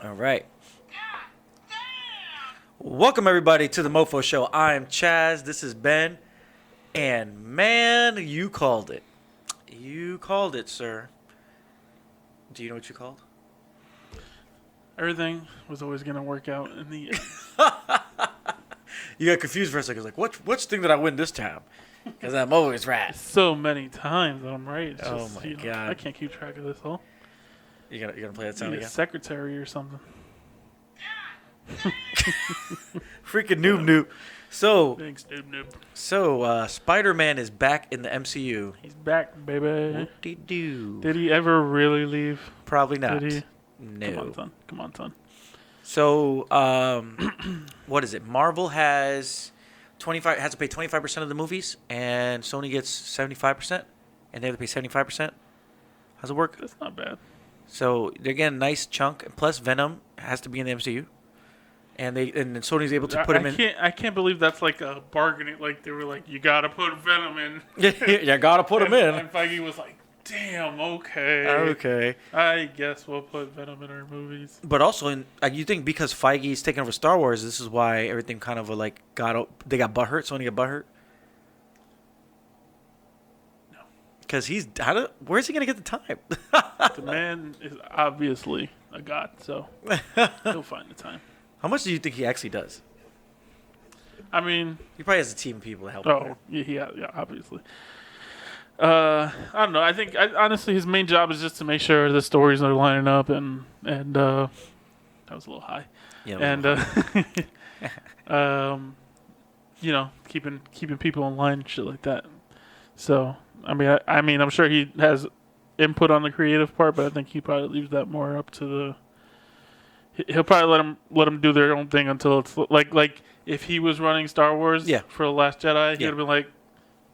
All right. Welcome, everybody, to the MoFo Show. I'm Chaz. This is Ben. And, man, you called it. You called it, sir. Do you know what you called? Everything was always going to work out in the end. You got confused for a second. Like, which thing did I win this time? Because I'm always right. So many times that I'm right. It's Oh, just, my God. I can't keep track of this all. You gonna play that sound Need a again? secretary or something. Freaking noob. So, Thanks, noob. Spider-Man is back in the MCU. He's back, baby. Whoop-de-doo. Did he ever really leave? Probably not. Did he? No. Come on, son. So, what is it? Marvel has to pay 25% of the movies, and Sony gets 75%, and they have to pay 75%. How's it work? That's not bad. So they're getting a nice chunk, and plus Venom has to be in the MCU, and then Sony's able to put him in. I can't believe that's like a bargaining. Like they were like, you gotta put Venom in. You gotta put him in. And Feige was like, damn, okay. Okay. I guess we'll put Venom in our movies. But also, you think because Feige's taking over Star Wars, this is why everything kind of they got butthurt. Sony got butthurt. No. Because where's he gonna get the time? The man is obviously a god, so he'll find the time. How much do you think he actually does? I mean, He probably has a team of people to help him. oh yeah, obviously. I don't know. I think honestly, his main job is just to make sure the stories are lining up, and that was a little high. Yeah, And keeping people in line and shit like that. So I mean, I'm sure he has input on the creative part, but I think he probably leaves that more up to the. He'll probably let them do their own thing until it's like if he was running Star Wars for The Last Jedi, he'd have been like,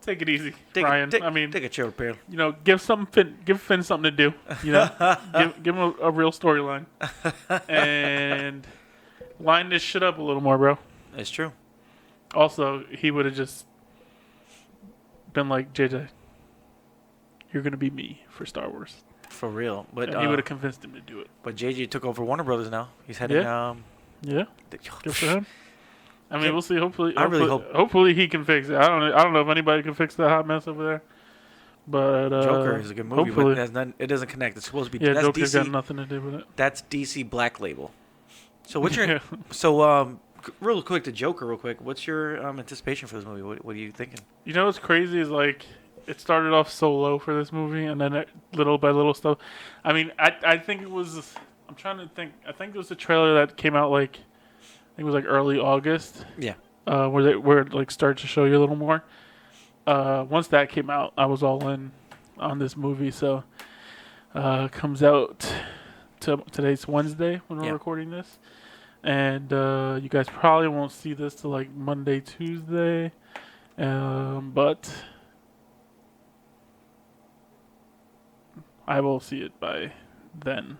take it easy, Ryan. Take a chill pill. Give Finn something to do. Give him a real storyline, and line this shit up a little more, bro. It's true. Also, he would have just been like, JJ, you're gonna be me for Star Wars. For real. But And he would have convinced him to do it. But JJ took over Warner Brothers now. He's heading. Yeah. Good for him. I mean, we'll see. Hopefully, I really hope. Hopefully, he can fix it. I don't know if anybody can fix that hot mess over there. But Joker is a good movie, hopefully. but it doesn't connect. It's supposed to be. Yeah, That's Joker's DC, got nothing to do with it. That's DC Black Label. So what's your Yeah. real quick to Joker real quick? What's your anticipation for this movie? What are you thinking? You know what's crazy is like it started off so low for this movie, and then little by little stuff. I mean, I think it was. I'm trying to think. I think it was the trailer that came out I think it was like early August. Yeah. Where it like started to show you a little more. Once that came out, I was all in on this movie. So comes out today's Wednesday when we're recording this, and you guys probably won't see this till like Monday, Tuesday, but I will see it by then.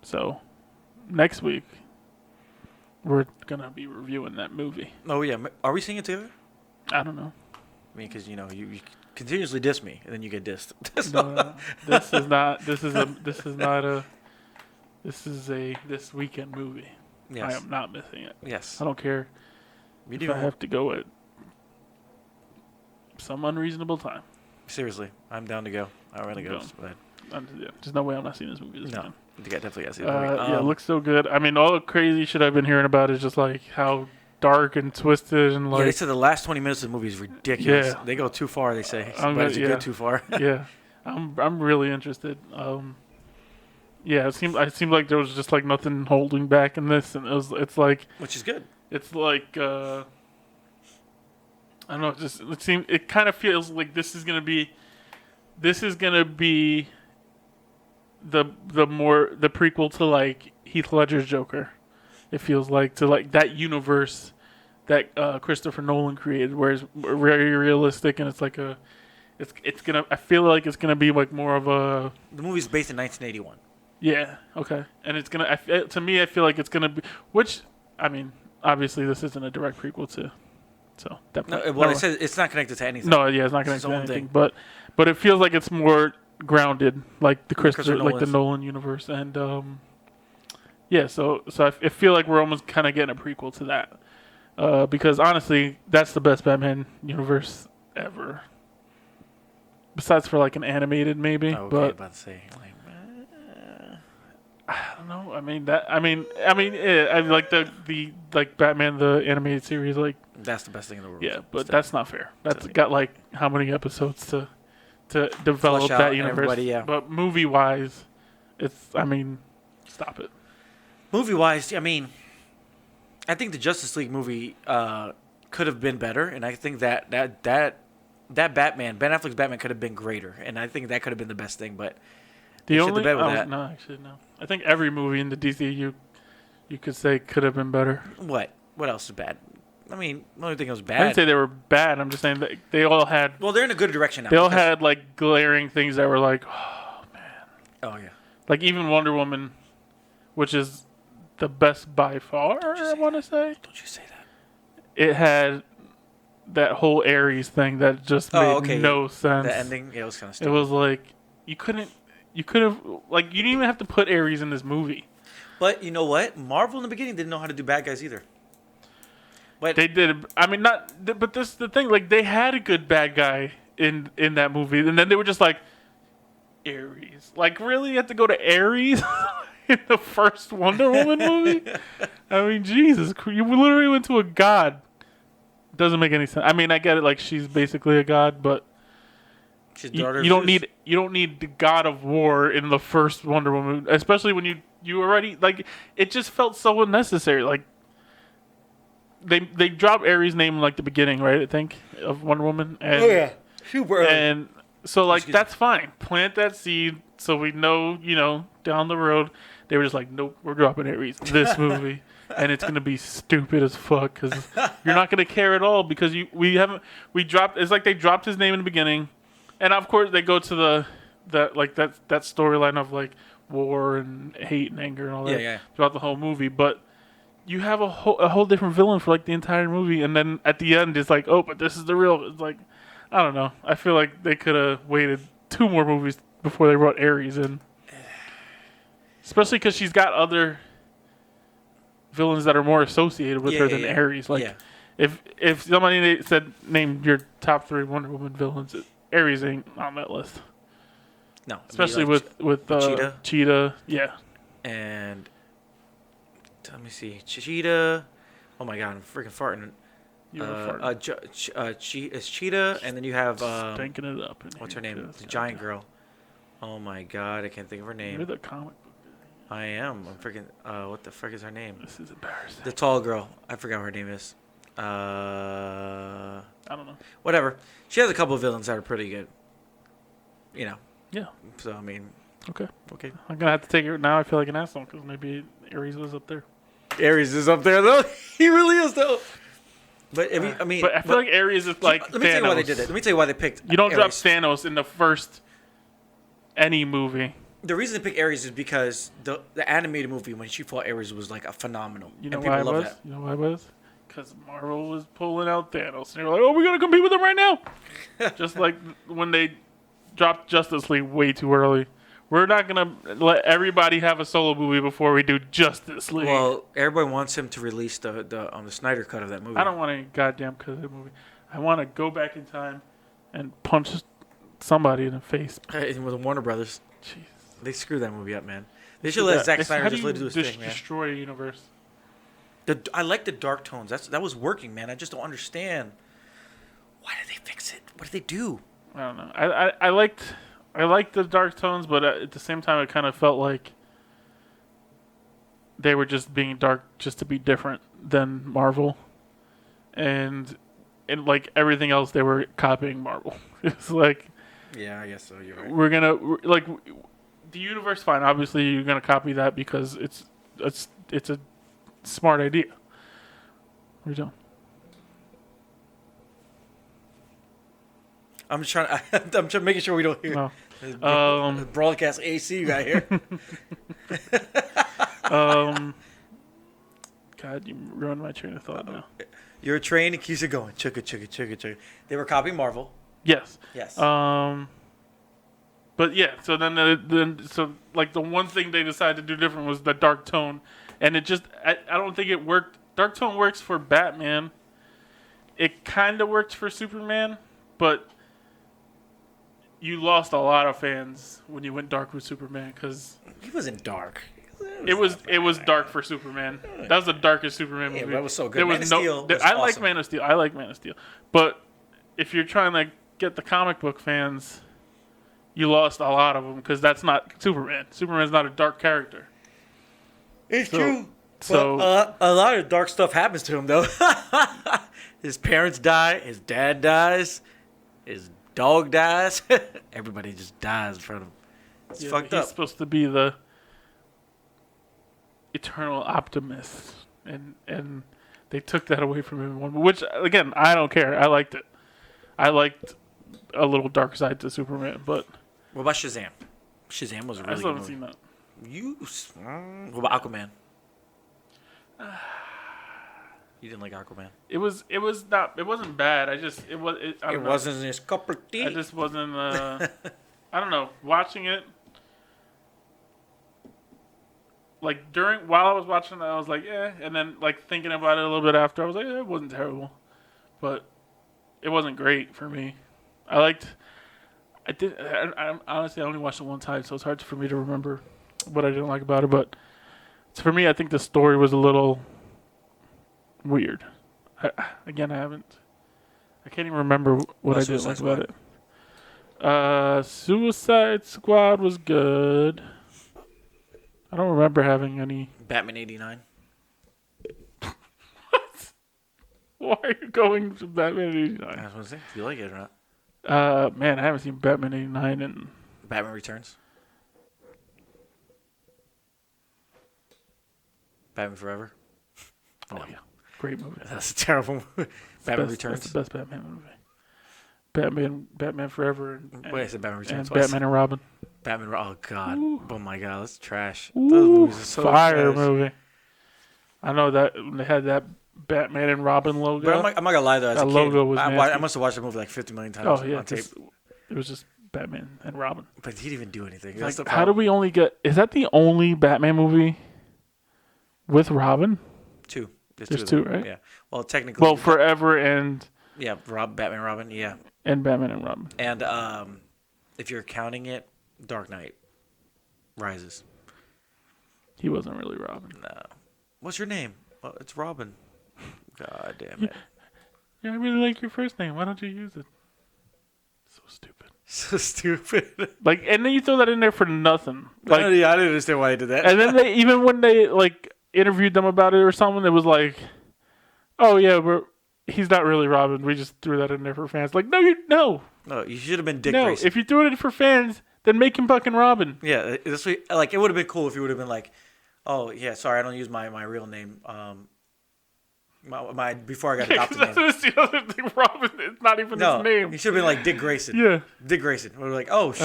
So next week we're gonna be reviewing that movie. Oh yeah, are we seeing it together? I don't know. I mean, because you continuously diss me and then you get dissed. No, this is a this weekend movie. Yes. I am not missing it. Yes. I don't care We if do. I have to go at some unreasonable time. Seriously, I'm down to go. I'd rather go. There's no way I'm not seeing this movie this weekend. Definitely got to see the movie. Yeah, it looks so good. I mean, all the crazy shit I've been hearing about is just like how dark and twisted and like. Yeah, they said the last 20 minutes of the movie is ridiculous. Yeah. They go too far. They say, but you go too far. Yeah, I'm really interested. Yeah, it seemed like there was just like nothing holding back in this, and it's like. Which is good. It's like I don't know. It kind of feels like this is gonna be the prequel to like Heath Ledger's Joker. It feels like to like that universe that Christopher Nolan created, where it's very realistic and it's like it's gonna. I feel like it's gonna be like more of a. The movie's based in 1981. Yeah. Okay. And it's gonna. To me, I feel like it's gonna be. Which I mean, obviously, this isn't a direct prequel to. So definitely. No, well, it says it's not connected to anything. No, yeah, it's not connected to anything. But it feels like it's more grounded, like the Nolan universe, and Yeah, so I feel like we're almost kind of getting a prequel to that. Because honestly, that's the best Batman universe ever. Besides for like an animated maybe, Oh, okay, but about to say like. I don't know. I like the like Batman the animated series. Like That's the best thing in the world. yeah, but Still. that's not fair. That's got like how many episodes to develop Flush out that and universe. everybody, yeah. But movie wise, stop it. Movie wise, I mean, I think the Justice League movie could have been better, and I think that Batman, Ben Affleck's Batman, could have been greater, and I think that could have been the best thing. But The they shit only the bed with that. no, actually no. I think every movie in the DCEU you could say could have been better. What else is bad? I mean, the only thing that was I bad. didn't say they were bad. I'm just saying that they all had. Well, they're in a good direction now. They all had like glaring things that were like, oh man. Oh yeah. Like even Wonder Woman, which is the best by far. I want to say. Don't you say that? It had that whole Ares thing that just made no sense. The ending, yeah, it was kind of It stupid. was like you could have like you didn't even have to put Ares in this movie. But you know what? Marvel in the beginning didn't know how to do bad guys either. But They did. I mean, not. But this is the thing. Like they had a good bad guy in that movie, and then they were just like Ares. Like really, you have to go to Ares in the first Wonder Woman movie? I mean, Jesus, you literally went to a god. Doesn't make any sense. I mean, I get it. Like she's basically a god, but she's you daughter of don't Zeus. need the God of War in the first Wonder Woman, especially when you already like it just felt so unnecessary. Like they dropped Ares' name in like the beginning, right? I think of Wonder Woman. And, Oh yeah, super early. and so like Excuse that's fine. Plant that seed so we know, down the road. They were just like, nope, we're dropping Ares this movie, and it's gonna be stupid as fuck because you're not gonna care at all because we dropped. It's like they dropped his name in the beginning, and of course they go to that storyline of like war and hate and anger and all that Yeah. throughout the whole movie, but. You have a whole different villain for like the entire movie, and then at the end it's like, oh, but this is the real. It's like, I don't know. I feel like they could have waited 2 more movies before they brought Ares in, especially because she's got other villains that are more associated with her than Ares. Like, if somebody said name your top 3 Wonder Woman villains, Ares ain't on that list. No, Especially like with Cheetah, yeah. And let me see, Cheetah. Oh my God, I'm freaking farting. It's Cheetah, and then you have Stinking it up. what's her name? The giant girl. Oh my God, I can't think of her name. You're the comic book. I am. I'm freaking. What the frick is her name? This is embarrassing. The tall girl. I forgot what her name is. I don't know. Whatever. She has a couple of villains that are pretty good. Yeah. So I mean. Okay. Okay. I'm gonna have to take it now. I feel like an asshole because maybe Ares was up there. Ares is up there though. He really is though. But but I feel like Ares is like. Let me tell you why they did it. Let me tell you why they picked. You don't drop Ares. Thanos in the first any movie. The reason they picked Ares is because the animated movie when she fought Ares was like a phenomenal. You know and why it people love was? that. You know why it was? Because Marvel was pulling out Thanos, and they were like, "Oh, we're gonna compete with him right now." Just like when they dropped Justice League way too early. We're not gonna let everybody have a solo movie before we do Justice League. Well, everybody wants him to release the Snyder cut of that movie. I don't want any goddamn cut of the movie. I want to go back in time and punch somebody in the face. It was Warner Brothers. Jeez. They screwed that movie up, man. They should let Zack Snyder just let him do his thing, man. Destroy a universe. I like the dark tones. That was working, man. I just don't understand. Why did they fix it? What did they do? I don't know. I liked the dark tones, but at the same time, it kind of felt like they were just being dark just to be different than Marvel, and like everything else, they were copying Marvel. It's like, Yeah, I guess so. You're right. we're gonna like the universe. Fine, obviously you're gonna copy that because it's a smart idea. What are you doing? I'm just trying. I'm just making sure we don't hear. No. The broadcast AC you got here. God, you ruined my train of thought now. Your train keeps it going. Chugga, chugga, chugga, chugga. They were copying Marvel. Yes. Yes. But yeah, so then like the one thing they decided to do different was the dark tone, and it just I don't think it worked. Dark tone works for Batman. It kind of worked for Superman, but you lost a lot of fans when you went dark with Superman because He wasn't dark. it was dark for Superman. That was the darkest Superman movie. Yeah, that was so good. There Man was of Steel was I like awesome. Man of Steel. I like Man of Steel, but if you're trying to get the comic book fans, you lost a lot of them because that's not Superman. Superman's not a dark character. It's true. So But a lot of dark stuff happens to him, though. His parents die. His dad dies. His dog dies. Everybody just dies in front of him. It's yeah, fucked he's up. supposed to be the eternal optimist, and they took that away from him. Which again, I don't care. I liked it. I liked a little dark side to Superman, but What about Shazam? Shazam was a I really still good haven't movie. seen that. What about Aquaman? You didn't like Aquaman? It wasn't bad. I don't know. Wasn't his cup of tea. I just wasn't. I don't know. Watching it, like while I was watching it, I was like, yeah. And then like thinking about it a little bit after, I was like, it wasn't terrible, but it wasn't great for me. I honestly I only watched it one time, so it's hard for me to remember what I didn't like about it. But for me, I think the story was a little weird. I can't even remember what I didn't like about it. Suicide Squad was good. I don't remember having any. Batman '89. Why are you going to Batman I '89? was gonna say, if you like it or not. Man, I haven't seen Batman '89 in. Batman Returns. Batman Forever. Oh yeah, great movie. That's a terrible movie. Batman Returns. That's the best Batman movie. Batman Forever, and Wait, I said Batman Returns. and twice. Batman and Robin. Oh god. Ooh. Oh my god, that's trash. Ooh, Those movies are so fire trash. movie. I know that they had that Batman and Robin logo. But I'm not gonna lie though, as That a kid, logo was I nasty. must have watched the movie like 50 million times Oh yeah, on tape. it was just Batman and Robin. But he didn't even do anything. Like, That's the how do problem. we only get? Is that the only Batman movie with Robin? Two. There's of two, them. right? Yeah. Well, technically. Well, Forever and Yeah, Batman, Robin. Yeah. Batman and Robin. And if you're counting it, Dark Knight Rises. He wasn't really Robin. No. What's your name? Well, it's Robin. God damn it. Yeah, I really like your first name. Why don't you use it? So stupid. So stupid. Like, and then you throw that in there for nothing. I Like, didn't understand why he did that. and then even when they like interviewed them about it or something, it was like, oh yeah, he's not really Robin. We just threw that in there for fans. Like, no. No, you should have been Dick No, Grayson. if you threw it in for fans, then make him fucking Robin. Yeah, this way, like it would have been cool if you would have been like, oh yeah, sorry, I don't use my real name. My before I got Yeah, 'cause adopted name. that's the other thing. Robin, it's not even No, his name. he should have been like Dick Grayson. Yeah, Dick Grayson. We're like, oh shit,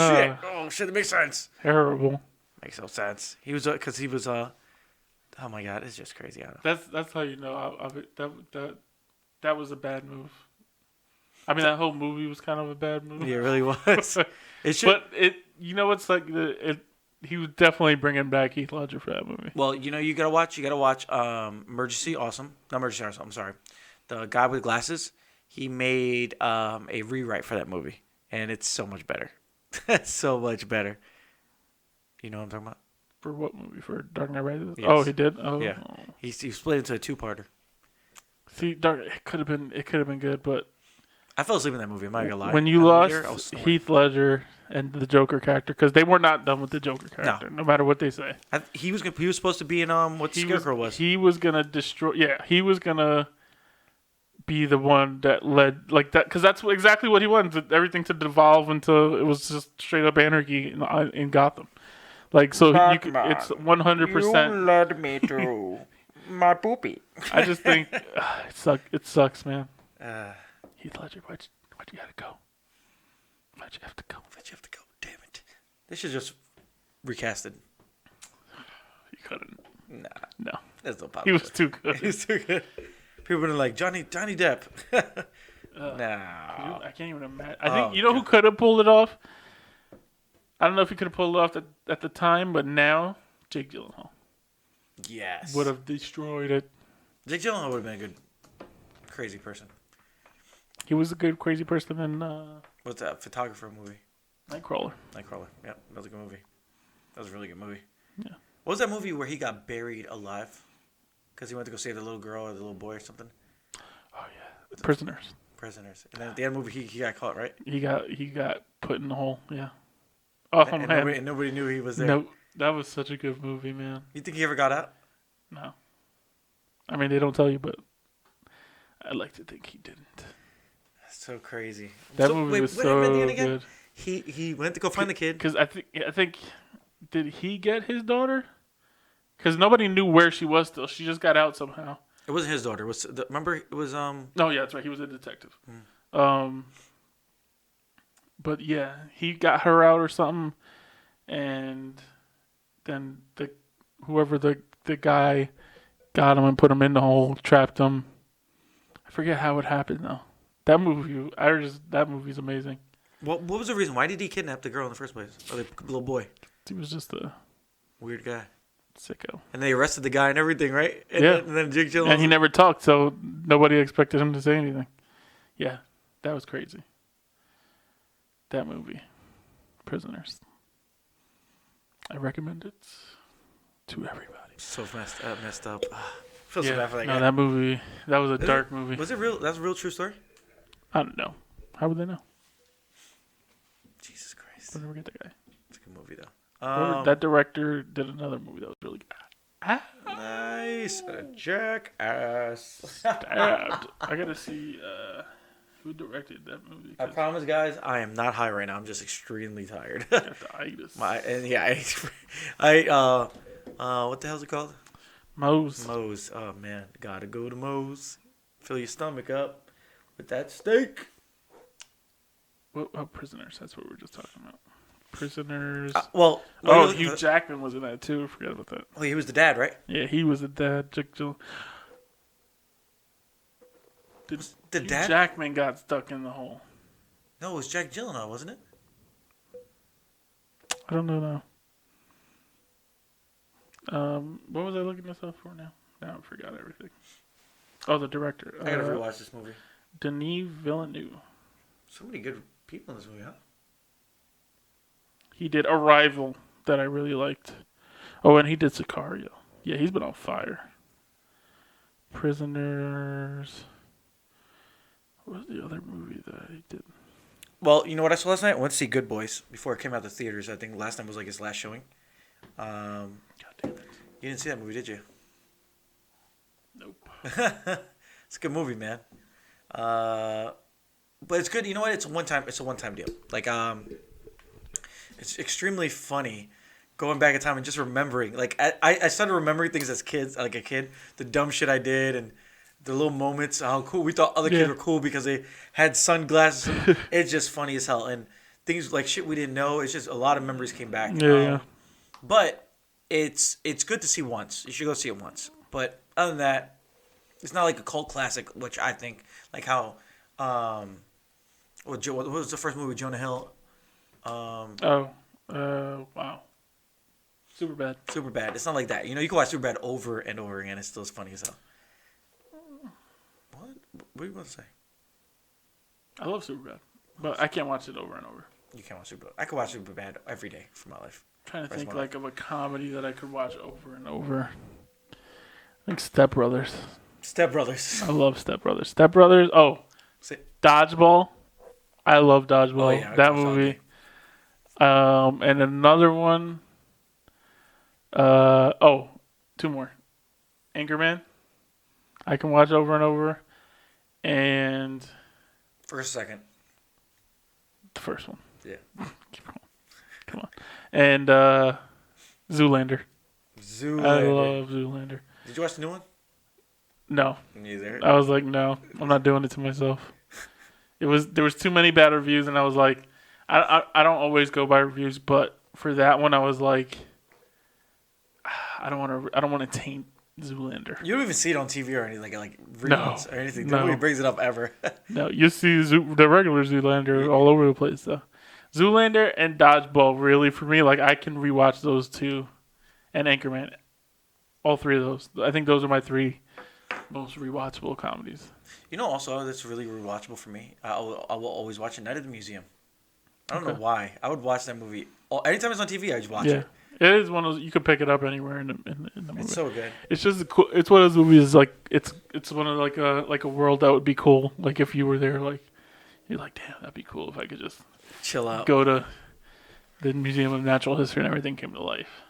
that makes sense. terrible. Makes no sense. He was because he was oh my god, it's just crazy. I don't know. That's how you know that was a bad move. I mean, that whole movie was kind of a bad move. Yeah, it really was. It should. But it's like he was definitely bringing back Heath Ledger for that movie. Well, you gotta watch. Emergency Awesome. Not Emergency Awesome. I'm sorry. The guy with glasses. He made a rewrite for that movie, and it's so much better. It's so much better. You know what I'm talking about? For what movie? For Dark Knight Rises? Yes. Oh, he did. Oh, Yeah. He split into a two-parter. See, it could have been good, but I fell asleep in that movie. I'm not gonna lie. when you I was lost snoring. Heath Ledger and the Joker character, because they were not done with the Joker character, no matter what they say. He was supposed to be in what Scarecrow was. He was gonna destroy. Yeah, he was gonna be the one that led like that, because that's exactly what he wanted. Everything to devolve into it was just straight up anarchy in Gotham. Like so, it's 100%. You led me to my poopy. I just think it sucks, man. Heath Ledger, why'd you gotta go? Why'd you have to go? Why'd you have to go? Damn it! They should just recast it. You couldn't. Nah, No, that's no problem. he was too good. He was too good. People were like Johnny Depp. Nah. I can't even imagine. I think you know who could have pulled it off. I don't know if he could have pulled it off at the time, but now Jake Gyllenhaal Yes. would have destroyed it. Jake Gyllenhaal would have been a good crazy person. He was a good crazy person in What's that photographer movie? Nightcrawler. Nightcrawler. Yeah, that was a good movie. That was a really good movie. Yeah. What was that movie where he got buried alive? Because he went to go save the little girl or the little boy or something? Oh yeah, Prisoners. Prisoners. And then at the end of the movie, he got caught, right? He got put in the hole. Yeah. Oh And man. nobody knew he was there. No, that was such a good movie, man. You think he ever got out? No. I mean, they don't tell you, but I like to think he didn't. That's so crazy. That movie was what happened at the so end again? good. He went to go find the kid. Because I think, did he get his daughter? Because nobody knew where she was still. She just got out somehow. It wasn't his daughter. Remember it was No, yeah, that's right. He was a detective. But yeah, he got her out or something, and then whoever the guy got him and put him in the hole, trapped him. I forget how it happened though. That movie's amazing. What was the reason? Why did he kidnap the girl in the first place? Or the little boy? He was just a Weird guy. sicko. And they arrested the guy and everything, right? And Yeah. then Jake Gyllenhaal. And he never talked, so nobody expected him to say anything. Yeah, that was crazy. That movie, Prisoners. I recommend it to everybody. So messed up. Feel so bad for that guy. That movie, that was a dark movie. Was it real? That's a real true story? I don't know. How would they know? Jesus Christ. I'll never get that guy. It's a good movie, though. That director did another movie that was really good. Nice. Jackass. Stabbed. I gotta see who directed that movie. I promise, guys, I am not high right now. I'm just extremely tired. Got the itis. What the hell's it called? Moe's. Moe's. Oh, man. Gotta go to Moe's. Fill your stomach up with that steak. What Prisoners? That's what we were just talking about. Prisoners. Hugh Jackman was in that too. I forgot about that. Oh, he was the dad, right? Yeah, he was the dad. Hugh dad? Jackman got stuck in the hole. No, it was Jack Gyllenhaal, wasn't it? I don't know now. What was I looking this up for now? Now I forgot everything. Oh, the director. I gotta rewatch this movie. Denis Villeneuve. So many good people in this movie, huh? He did Arrival that I really liked. Oh, and he did Sicario. Yeah, he's been on fire. Prisoners. What was the other movie that he did? Well, you know what I saw last night? I went to see Good Boys before it came out to theaters. I think last time was like his last showing. God damn it. You didn't see that movie, did you? Nope. It's a good movie, man. But it's good. You know what? It's a one-time deal. Like, it's extremely funny going back in time and just remembering. Like, I started remembering things as kids, like a kid, the dumb shit I did and the little moments, how cool we thought other kids were cool because they had sunglasses. It's just funny as hell. And things like shit we didn't know. It's just a lot of memories came back. Yeah. But it's good to see once. You should go see it once. But other than that, it's not like a cult classic, which I think, like how, what was the first movie with Jonah Hill? Wow. Superbad. Superbad. It's not like that. You know, you can watch Superbad over and over again. It's still as funny as hell. What are you going to say? I love Superbad, but I can't watch it over and over. You can't watch Superbad. I could watch Superbad every day for my life. I'm trying to think like of a comedy that I could watch over and over. Like Step Brothers. Step Brothers. I love Step Brothers. Step Brothers. Oh, Dodgeball. I love Dodgeball. Oh, yeah, that movie. And another one. Two more. Anchorman. I can watch over and over. And First, second. the first one. Yeah. Come on. And Zoolander. I love Zoolander. Did you watch the new one? No. Neither. I was like, no, I'm not doing it to myself. There was too many bad reviews, and I was like, I don't always go by reviews, but for that one, I was like, I don't want to taint Zoolander. You don't even see it on TV or anything like reruns or anything. No. Nobody brings it up ever. No, you see the regular Zoolander all over the place though. Zoolander and Dodgeball really for me. Like I can rewatch those two, and Anchorman. All three of those. I think those are my three most rewatchable comedies. You know, also that's really rewatchable for me. I will always watch it. Night at the Museum. I don't know why. I would watch that movie anytime it's on TV. I just watch it. It is one of those you can pick it up anywhere in the movie. It's so good. It's just cool. It's one of those movies like it's one of like a world that would be cool. Like if you were there, like you're like, damn, that'd be cool if I could just chill out, go to the Museum of Natural History and everything came to life.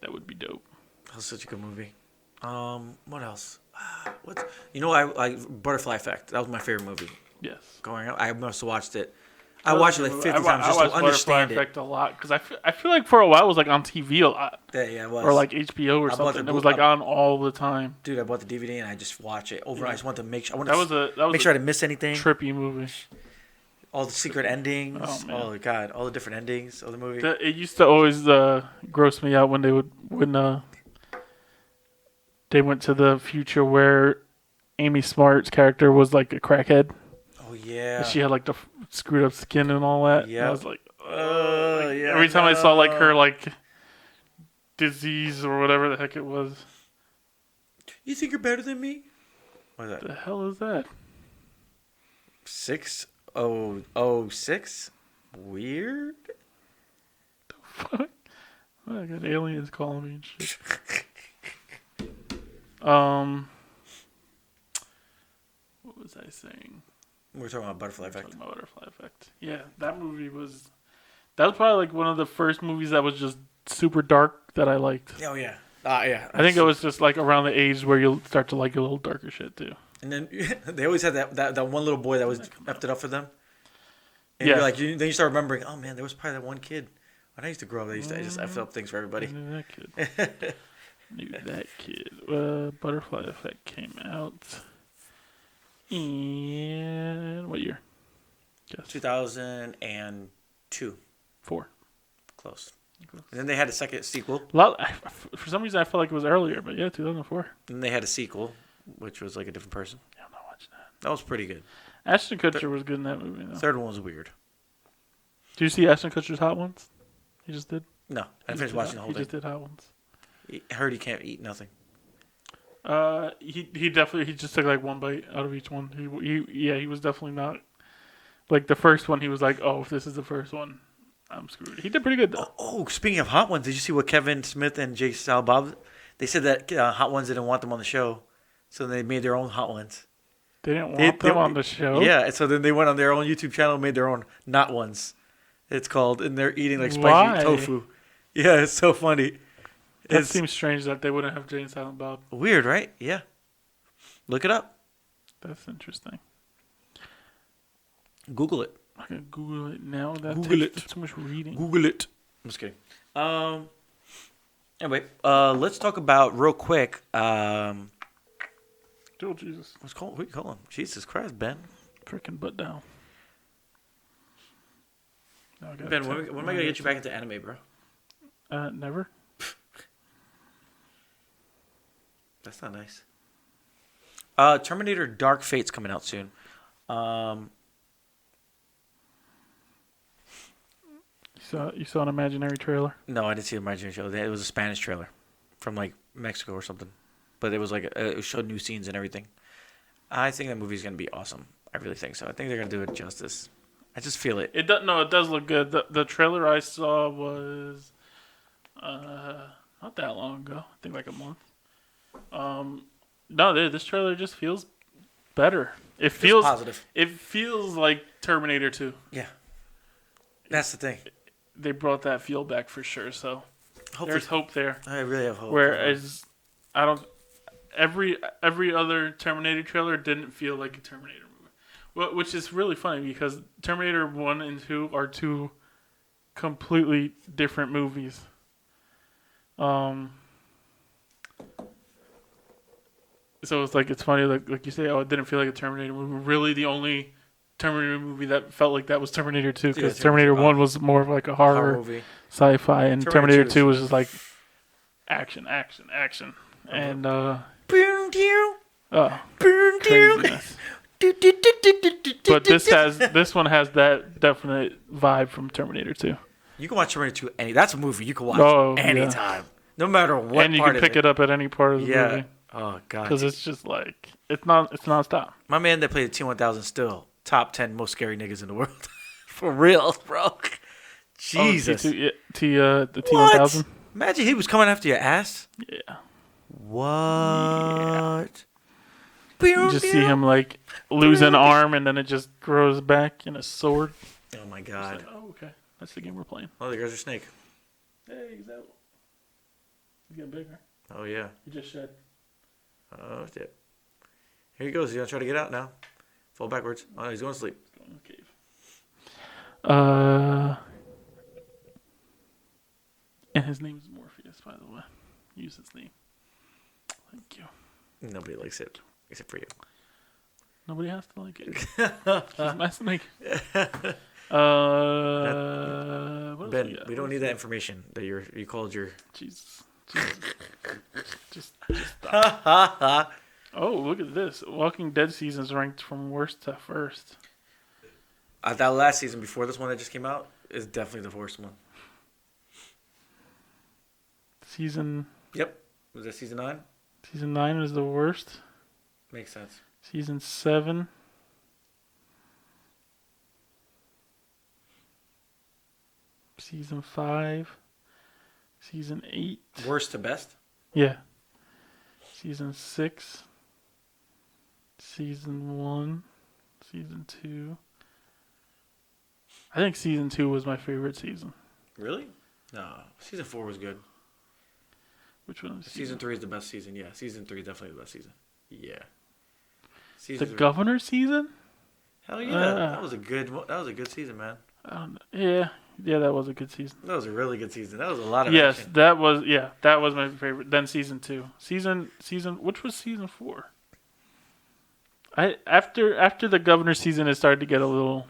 That would be dope. That was such a good movie. What else? I Butterfly Effect. That was my favorite movie. Yes. Growing up, I must have watched it. I watched it like 50 times just to understand it. Effect a lot because I feel like for a while it was like on TV a lot. Yeah, it was. Or like HBO or something. It was like on all the time. Dude, I bought the DVD and I just watch it over. I just want to make sure. That was make sure I didn't miss anything. Trippy movie. All the secret endings. Oh, man. Oh god, all the different endings of the movie. It used to always gross me out when they went to the future where Amy Smart's character was like a crackhead. Oh yeah. And she had like the screwed up skin and all that. Yeah. I was like, yeah. Every time I saw like her like disease or whatever the heck it was. You think you're better than me? What is that? The hell is that? 6006? Weird. The fuck? I got aliens calling me and shit. What was I saying? We're talking about Butterfly Effect. Butterfly Effect. Yeah, that was probably like one of the first movies that was just super dark that I liked. Oh yeah. Yeah. I think it was just like around the age where you'll start to like a little darker shit too. And then they always had that one little boy that was effed it up for them. And yeah. You're like, then you start remembering, oh man, there was probably that one kid. When I used to grow up, I used to just F up things for everybody. I knew that kid. Butterfly Effect came out in what year? Guess. 2002. 4. Close. And then they had a second sequel. For some reason, I felt like it was earlier, but yeah, 2004. And they had a sequel, which was like a different person. Yeah, I'm not watching that. That was pretty good. Ashton Kutcher was good in that movie, though. Third one was weird. Did you see Ashton Kutcher's Hot Ones? He just did? No, I finished watching the whole thing. He just did Hot Ones. I heard he can't eat nothing. He just took like one bite out of each one. He was definitely not like the first one. He was like, oh, if this is the first one, I'm screwed. He did pretty good though. Oh, speaking of Hot Ones, did you see what Kevin Smith and Jake Salbob? They said that Hot Ones didn't want them on the show, so they made their own Hot Ones. They didn't want them on the show. Yeah, and so then they went on their own YouTube channel and made their own Not Ones. It's called, and they're eating like spicy tofu. Yeah, it's so funny. It seems strange that they wouldn't have Jay and Silent Bob. Weird, right? Yeah. Look it up. That's interesting. Google it. I can Google it now. Google it. Too much reading. Google it. I'm just kidding. Anyway, let's talk about real quick. Oh, Jesus. What do you call him? Jesus Christ, Ben. Freaking butt down. Ben, when am I going to get you back into anime, bro? Never. That's not nice. Terminator Dark Fate's coming out soon. You saw an imaginary trailer? No, I didn't see the imaginary trailer. It was a Spanish trailer from like Mexico or something. But it was like it showed new scenes and everything. I think that movie's going to be awesome. I really think so. I think they're going to do it justice. I just feel it. It does look good. The trailer I saw was not that long ago. I think like a month. No, this trailer just feels better. It feels positive. It feels like Terminator 2. Yeah. That's the thing. They brought that feel back for sure. So hopefully, there's hope there. I really have hope. Whereas every other Terminator trailer didn't feel like a Terminator movie. Well, which is really funny because Terminator 1 and 2 are two completely different movies. So it's funny like you say, oh, it didn't feel like a Terminator movie. Really, the only Terminator movie that felt like that was Terminator 2 because Terminator 1 was more of like a horror movie, sci-fi, and Terminator 2 was just like action, and craziness. But this one has that definite vibe from Terminator 2. You can watch Terminator 2 that's a movie you can watch anytime. No matter what and you part can pick it up at any part of the movie. Oh, God. Because it's just like, it's nonstop. My man that played the T-1000 still top 10 most scary niggas in the world. For real, bro. Jesus. The T-1000? Imagine he was coming after your ass. Yeah. What? You just see him like lose an arm and then it just grows back in a sword. Oh, my God. Like, oh, okay. That's the game we're playing. Oh, there's your snake. Hey, he's out. He's getting bigger. Oh, yeah. He just shed. Oh, shit. Here he goes. He's going to try to get out now. Fall backwards. Oh, no, he's going to sleep. He's going in the cave. And his name is Morpheus, by the way. Use his name. Thank you. Nobody likes it except for you. Nobody has to like it. He's my snake. Ben, we don't need that information that you called your... Jesus. Just stop. Oh, look at this. Walking Dead season's ranked from worst to first. That last season before this one that just came out is definitely the worst one. Season... Yep. Was that season 9? Season 9 was the worst. Makes sense. Season 7. Season 5. Season 8. Worst to best? Yeah. Season 6. Season 1. Season 2. I think season 2 was my favorite season. Really? No. Season 4 was good. Which one? Season 3 is the best season. Yeah. Season 3 is definitely the best season. Yeah. The Governor season? Hell yeah. That was a good season, man. I don't know. Yeah, that was a good season. That was a really good season. That was a lot of action. That was my favorite. Then season 2. Which was season 4? After the Governor season, it started to get a little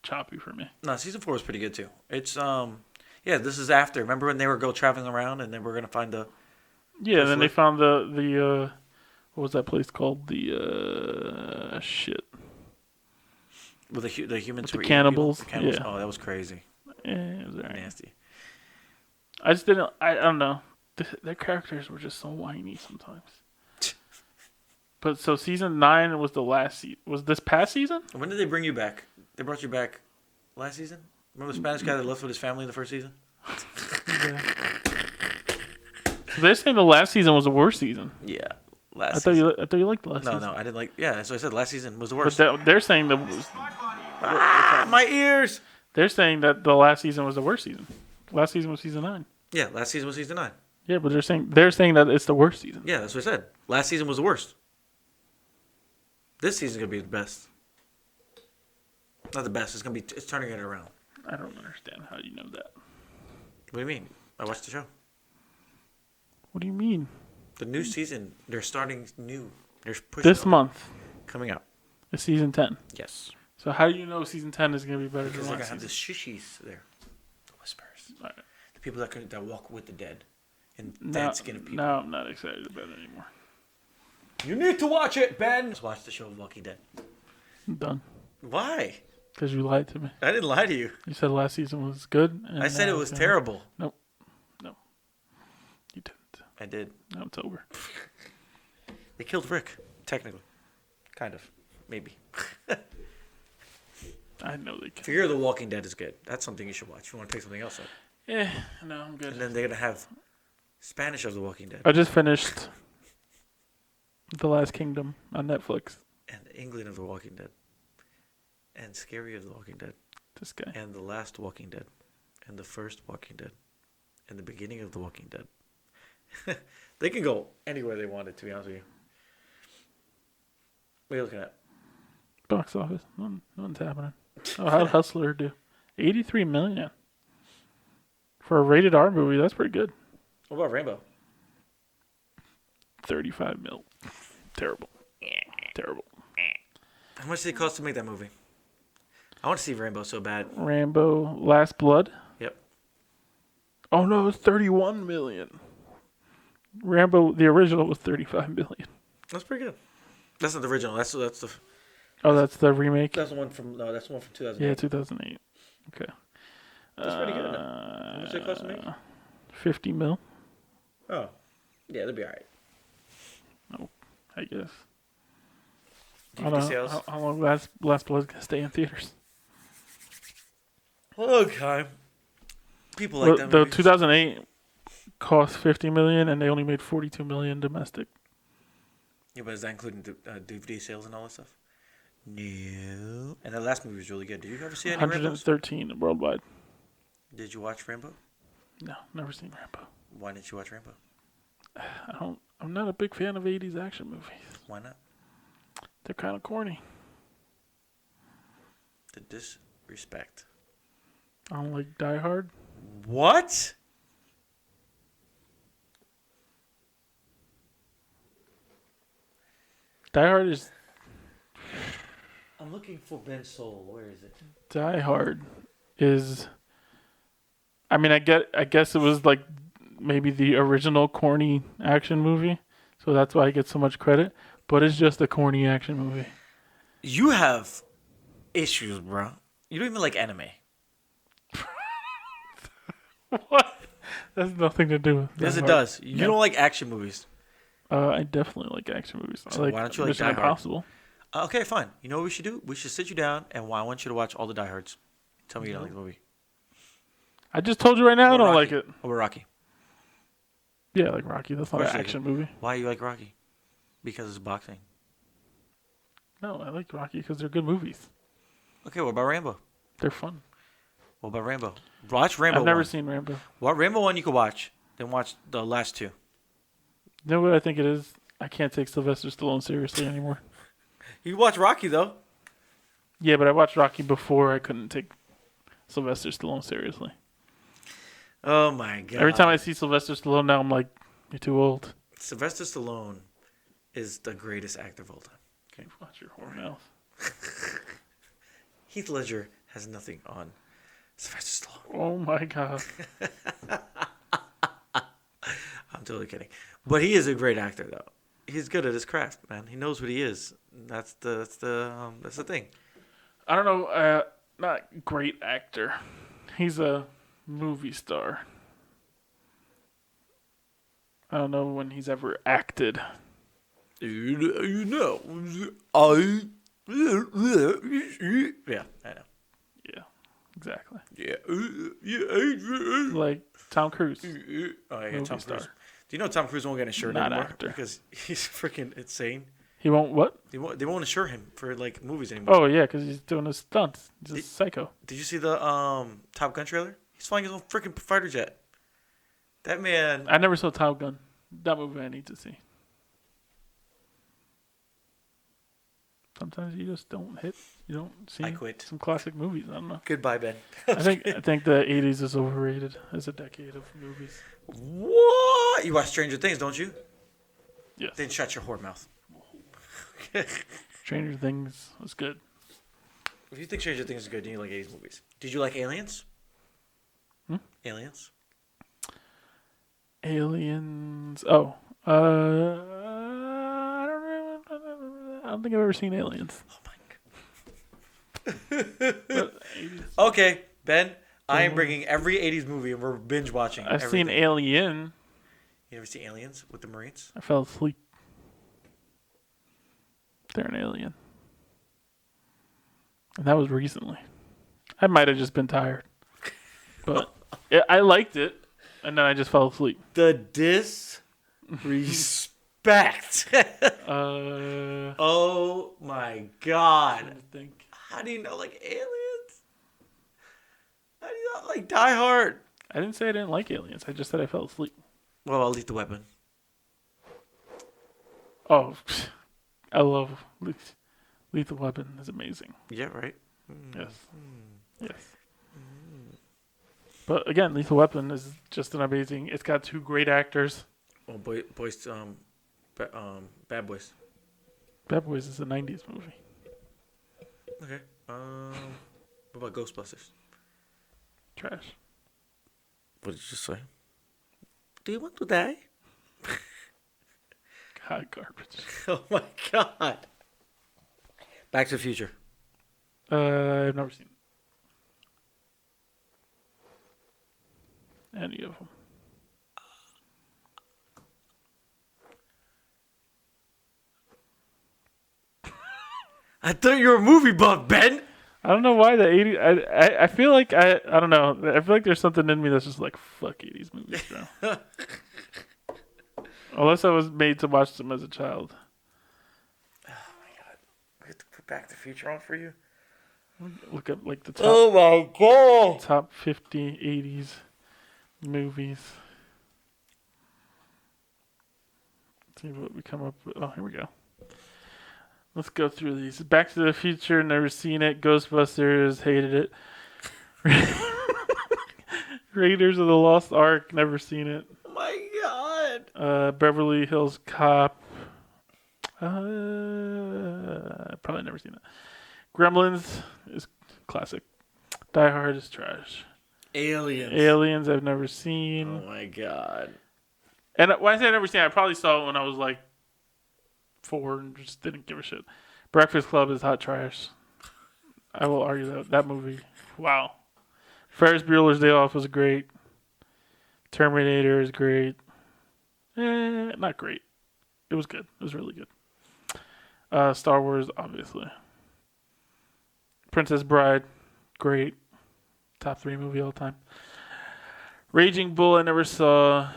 choppy for me. No, season 4 was pretty good too. It's this is after. Remember when they were traveling around and then we're gonna find the... Yeah, then they found the what was that place called? The shit. With the humans with the cannibals. The cannibals. Yeah. Oh, that was crazy. Yeah, it was right. Nasty. I just didn't. I don't know. Their characters were just so whiny sometimes. But so season 9 was the last season. Was this past season? When did they bring you back? They brought you back last season? Remember the Spanish guy that left with his family in the first season? Yeah. So they're saying the last season was the worst season. Yeah. I thought you liked the last season. No, I didn't like... Yeah, so I said last season was the worst. But they're saying my ears! They're saying that the last season was the worst season. Last season was season 9. Yeah, last season was season 9. Yeah, but they're saying that it's the worst season. Yeah, that's what I said. Last season was the worst. This season's gonna be the best. Not the best. It's turning it around. I don't understand how you know that. What do you mean? I watched the show. What do you mean? The new season, they're starting new. They're pushing this month coming out. Is season 10. Yes. So how do you know season 10 is going to be better Because than they're last gonna have season? the shushies there, the whispers, Right. the people that walk with the dead, and dead skin of people. No, I'm not excited about it anymore. You need to watch it, Ben. Let's watch the show Walking Dead. I'm done. Why? Because you lied to me. I didn't lie to you. You said last season was good. And I said it was terrible. Nope. No. You didn't. I did. Now it's over. They killed Rick, technically. Kind of. Maybe. I know they can. Fear of the Walking Dead is good. That's something you should watch if you want to take something else up. Yeah, no, I'm good. And then they're going to have Spanish of the Walking Dead. I just finished The Last Kingdom on Netflix. And England of the Walking Dead. And Scary of the Walking Dead. This guy. And The Last Walking Dead. And The First Walking Dead. And The Beginning of the Walking Dead. They can go anywhere they wanted, to be honest with you. What are you looking at? Box office. Nothing's happening. Oh, how'd Hustler do? 83 million. For a rated R movie, that's pretty good. What about Rainbow? 35 mil. Terrible. Terrible. How much did it cost to make that movie? I want to see Rainbow so bad. Rambo Last Blood? Yep. Oh no, it's 31 million. Rambo, the original, was 35 million. That's pretty good. That's not the original. That's Oh, that's the remake. That's the one from 2008. Yeah, 2008. Okay. That's pretty good enough. How much did it cost to make? 50 mil. Oh, yeah, they'll be all right. Oh, I guess. I DVD don't know sales. how long Last Blood gonna stay in theaters. Okay. People like Well, that the movie. 2008 cost 50 million, and they only made 42 million domestic. Yeah, but is that including the DVD sales and all that stuff? No. And the last movie was really good. Did you ever see any Rambos? 113 worldwide. Did you watch Rambo? No, never seen Rambo. Why didn't you watch Rambo? I'm not a big fan of 80s action movies. Why not? They're kind of corny. The disrespect. I don't like Die Hard. What? Die Hard is I'm looking for Ben Soul. Where is it? Die Hard is. I mean, I guess it was like maybe the original corny action movie, so that's why I get so much credit. But it's just a corny action movie. You have issues, bro. You don't even like anime. What? That's nothing to do with. Yes, Die it Hard. does. You Yeah. don't like action movies. I definitely like action movies. I So like why don't you like Mission Die Hard? Impossible. Okay, fine. You know what we should do? We should sit you down, and I want you to watch all the Die Hards. Tell me you don't like the movie. I just told you right now I Or don't Rocky. like it. Or Rocky. Yeah, I like Rocky. That's not course an you like action movie. Why you like Rocky? Because it's boxing. No, I like Rocky because they're good movies. Okay, what about Rambo? They're fun. What about Rambo? Watch Rambo I've never 1. seen Rambo. What Rambo 1 you could watch, then watch the last two. You know what I think it is? I can't take Sylvester Stallone seriously anymore. You can watch Rocky, though. Yeah, but I watched Rocky before I couldn't take Sylvester Stallone seriously. Oh, my God. Every time I see Sylvester Stallone now, I'm like, you're too old. Sylvester Stallone is the greatest actor of all time. Okay. Watch your whore mouth. Heath Ledger has nothing on Sylvester Stallone. Oh my God. I'm totally kidding. But he is a great actor, though. He's good at his craft, man. He knows what he is. That's the thing. I don't know. Not great actor. He's a movie star. I don't know when he's ever acted. You know, yeah, I know. Yeah, exactly. Yeah. Like Tom Cruise. Oh, yeah, Movie Tom star. Cruise. Do you know Tom Cruise won't get insured Not anymore actor. because he's freaking insane? He won't what? They won't insure him for like movies anymore. Oh yeah, because he's doing his stunts. He's a psycho. Did you see the Top Gun trailer? He's flying his own freaking fighter jet. That man. I never saw Top Gun. That movie I need to see. Sometimes you just don't hit. You don't see I quit. some classic movies. I don't know. Goodbye, Ben. I think the 80s is overrated as a decade of movies. What? You watch Stranger Things, don't you? Yes. Then shut your whore mouth. Stranger Things was good. If you think Stranger Things is good, then you like 80s movies. Did you like Aliens? Aliens? Aliens. Oh. I don't think I've ever seen Aliens. Oh my But Okay, Ben, I am bringing every 80s movie and we're binge watching. I've everything. seen Alien. You ever see Aliens with the Marines? I fell asleep. They're an alien. And that was recently. I might have just been tired. But I liked it. And then I just fell asleep. The disrespect. Oh my God. I think. How do you know like Aliens? How do you not like Die Hard? I didn't say I didn't like Aliens. I just said I fell asleep. Well, I'll Lethal Weapon. Oh, I love Lethal Weapon. Is amazing. Yeah, right? Yes. Yes. But again, Lethal Weapon is just an amazing. It's got two great actors. Oh, Bad Boys. Bad Boys is a 90s movie. Okay. What about Ghostbusters? Trash. What did you just say? Do you want to die? God, garbage. Oh my God. Back to the Future. I've never seen any of them. I thought you were a movie buff, Ben. I don't know why the 80s. I feel like I don't know. I feel like there's something in me that's just like fuck 80s movies, bro. Unless I was made to watch them as a child. Oh my god. We have to put Back to the Future on for you. Look up like the Oh my god. top 50 80s movies. Let's see what we come up with. Oh, here we go. Let's go through these. Back to the Future, never seen it. Ghostbusters, hated it. Raiders of the Lost Ark, never seen it. Oh my god. Beverly Hills Cop. Probably never seen it. Gremlins is classic. Die Hard is trash. Aliens. I've never seen. Oh my god. And when I say I've never seen it, I probably saw it when I was like 4 and just didn't give a shit. Breakfast Club is hot trash. I will argue that movie. Wow. Ferris Bueller's Day Off was great. Terminator is great. Not great. It was good. It was really good. Star Wars, obviously. Princess Bride, great. Top 3 movie all time. Raging Bull, I never saw.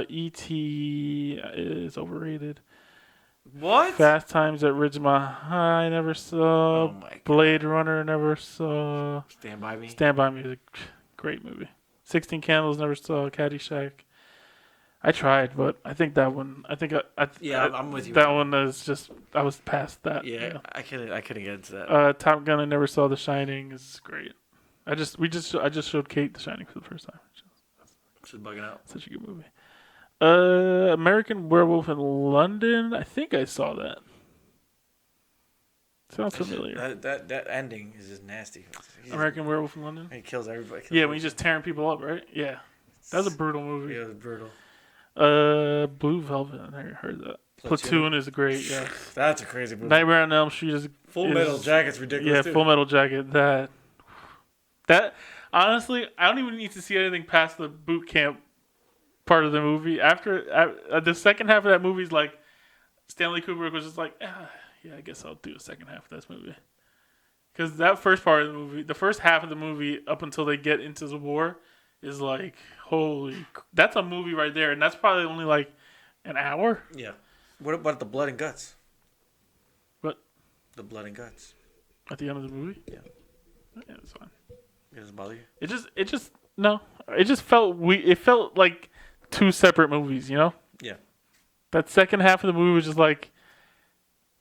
E.T. is overrated. What? Fast Times at Ridgemont High, never saw. Oh my god. Blade Runner, never saw. Stand By Me. Stand By Me, great movie. 16 Candles, never saw. Caddyshack. I tried, but I think that one. I'm with you. That one is just. I was past that. Yeah, you know. I couldn't get into that. Top Gun, I never saw. The Shining is great. I just showed Kate The Shining for the first time. Just bugging out. Such a good movie. American Werewolf in London. I think I saw that. Sounds familiar. That ending is just nasty. American Werewolf in London. He kills everybody. Yeah, when he's just tearing people up, right? Yeah, that was a brutal movie. Yeah, it was brutal. Blue Velvet. I never heard that. Platoon is great. Yeah. That's a crazy movie. Nightmare on Elm Street is Full Metal Jacket's ridiculous. Yeah, too. Full Metal Jacket. That honestly, I don't even need to see anything past the boot camp part of the movie. After the second half of that movie is like Stanley Kubrick was just like, yeah, I guess I'll do a second half of this movie. Because that first part of the movie, the first half of the movie, up until they get into the war, is like, that's a movie right there, and that's probably only like an hour. Yeah. What about the blood and guts? What? The blood and guts. At the end of the movie? Yeah. Yeah, it's fine. It doesn't bother you? It just no. It just felt it felt like 2 separate movies, you know? Yeah. That second half of the movie was just like,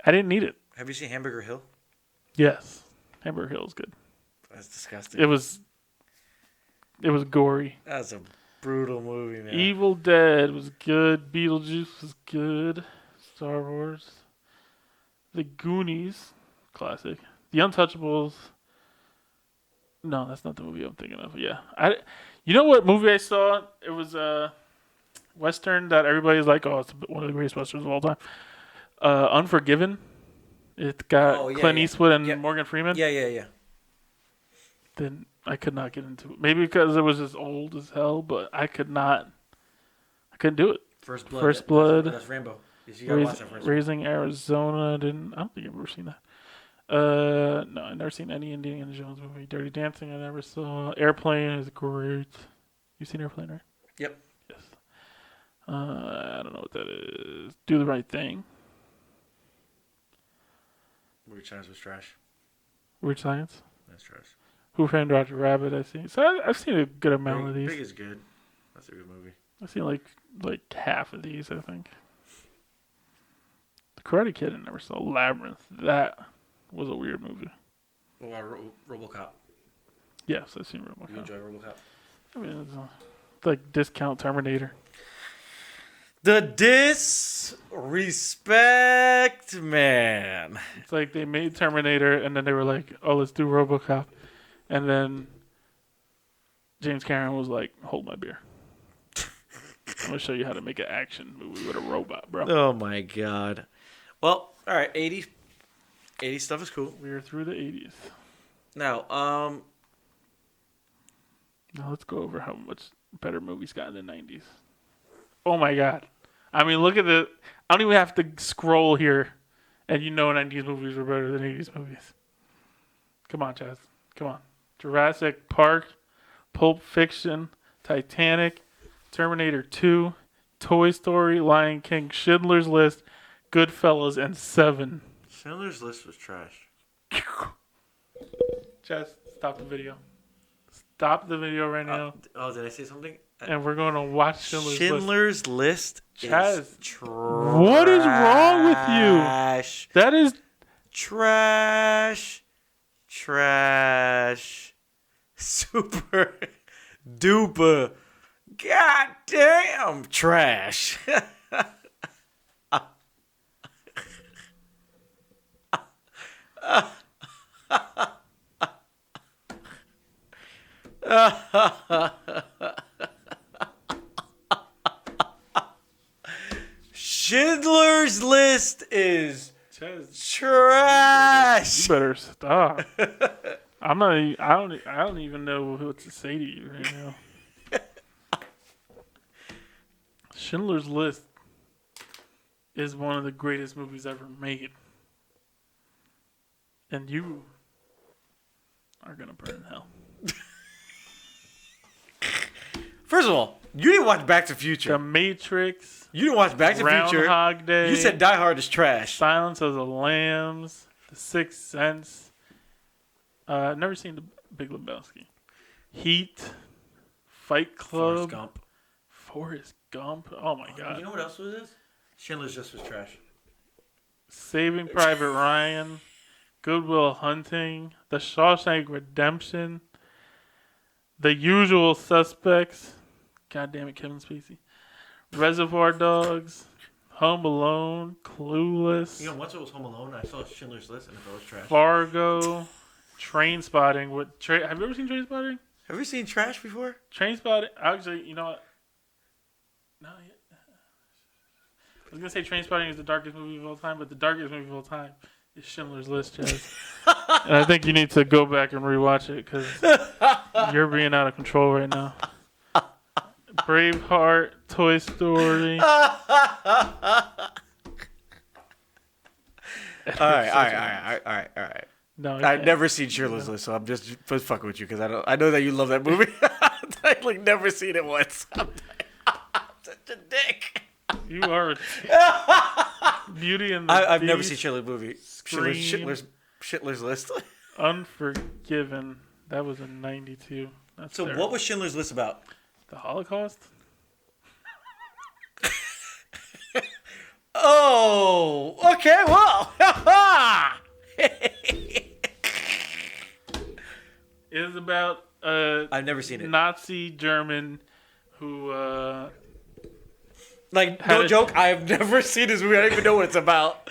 I didn't need it. Have you seen Hamburger Hill? Yes. Hamburger Hill is good. That's disgusting. It was gory. That's a brutal movie, man. Evil Dead was good. Beetlejuice was good. Star Wars. The Goonies, classic. The Untouchables. No, that's not the movie I'm thinking of. Yeah. You know what movie I saw? It was a Western that everybody's like, oh, it's one of the greatest Westerns of all time. Unforgiven. It got Clint Eastwood and Morgan Freeman. Yeah. Then I could not get into it. Maybe because it was just old as hell, but I couldn't do it. First Blood. First Blood. That's Rambo. You gotta watch that first. Raising Arizona. I don't think I've ever seen that. No, I've never seen any Indiana Jones movie. Dirty Dancing, I never saw. Airplane is great. You've seen Airplane, right? Yep. Yes. I don't know what that is. Do the Right Thing. Weird Science was trash. Weird Science. That's trash. Who Framed Roger Rabbit? I've seen. So I've seen a good amount of these. Big is good. That's a good movie. I've seen like half of these, I think. The Karate Kid, I never saw. Labyrinth. That was a weird movie. What about RoboCop? Yes, I've seen RoboCop. You enjoy RoboCop? I mean, it's like discount Terminator. The disrespect, man. It's like they made Terminator, and then they were like, "Oh, let's do RoboCop," and then James Cameron was like, "Hold my beer. I'm gonna show you how to make an action movie with a robot, bro." Oh my god. Well, all right, 80s. 80s stuff is cool. We are through the 80s. Now, Now let's go over how much better movies got in the 90s. Oh my god. I mean, look at the... I don't even have to scroll here. And 90s movies were better than 80s movies. Come on, Chaz. Come on. Jurassic Park, Pulp Fiction, Titanic, Terminator 2, Toy Story, Lion King, Schindler's List, Goodfellas, and Seven. Schindler's List was trash. Chaz, stop the video. Stop the video right now. Did I say something? And we're going to watch Schindler's List Chaz, is trash. what is wrong with you? That is trash. Trash. Super duper. Goddamn trash. Schindler's List is trash. You better stop. I'm not. I don't even know what to say to you right now. Schindler's List is one of the greatest movies ever made, and you are gonna burn in hell. First of all, you didn't watch Back to the Future. The Matrix. You didn't watch Back to the Future. Groundhog Day. You said Die Hard is trash. Silence of the Lambs. The Sixth Sense. Never seen The Big Lebowski. Heat. Fight Club. Forrest Gump. Oh my god. You know what else was this? Schindler's List was trash. Saving Private Ryan. Good Will Hunting. The Shawshank Redemption. The Usual Suspects. God damn it, Kevin Spacey. Reservoir Dogs. Home Alone. Clueless. Once it was Home Alone, I saw Schindler's List and I thought it was trash. Fargo. Trainspotting. Have you ever seen Trainspotting? Have you seen trash before? Trainspotting. Actually, you know what? No, yeah. I was gonna say Trainspotting is the darkest movie of all time, but the darkest movie of all time is Schindler's List, Chaz. And I think you need to go back and rewatch it because you're being out of control right now. Braveheart, Toy Story. All right. No, I've never seen Schindler's List, so I'm just fucking with you because I know that you love that movie. I've never seen it once. I'm such a dick. You are. Beauty and the I've Beast, never seen Schindler's movie. Scream, Schindler's List. Unforgiven. That was in '92. So terrible. What was Schindler's List about? The Holocaust. Oh, okay. Well, it is about I've never seen it. Nazi German who no joke. I've never seen this movie. I don't even know what it's about.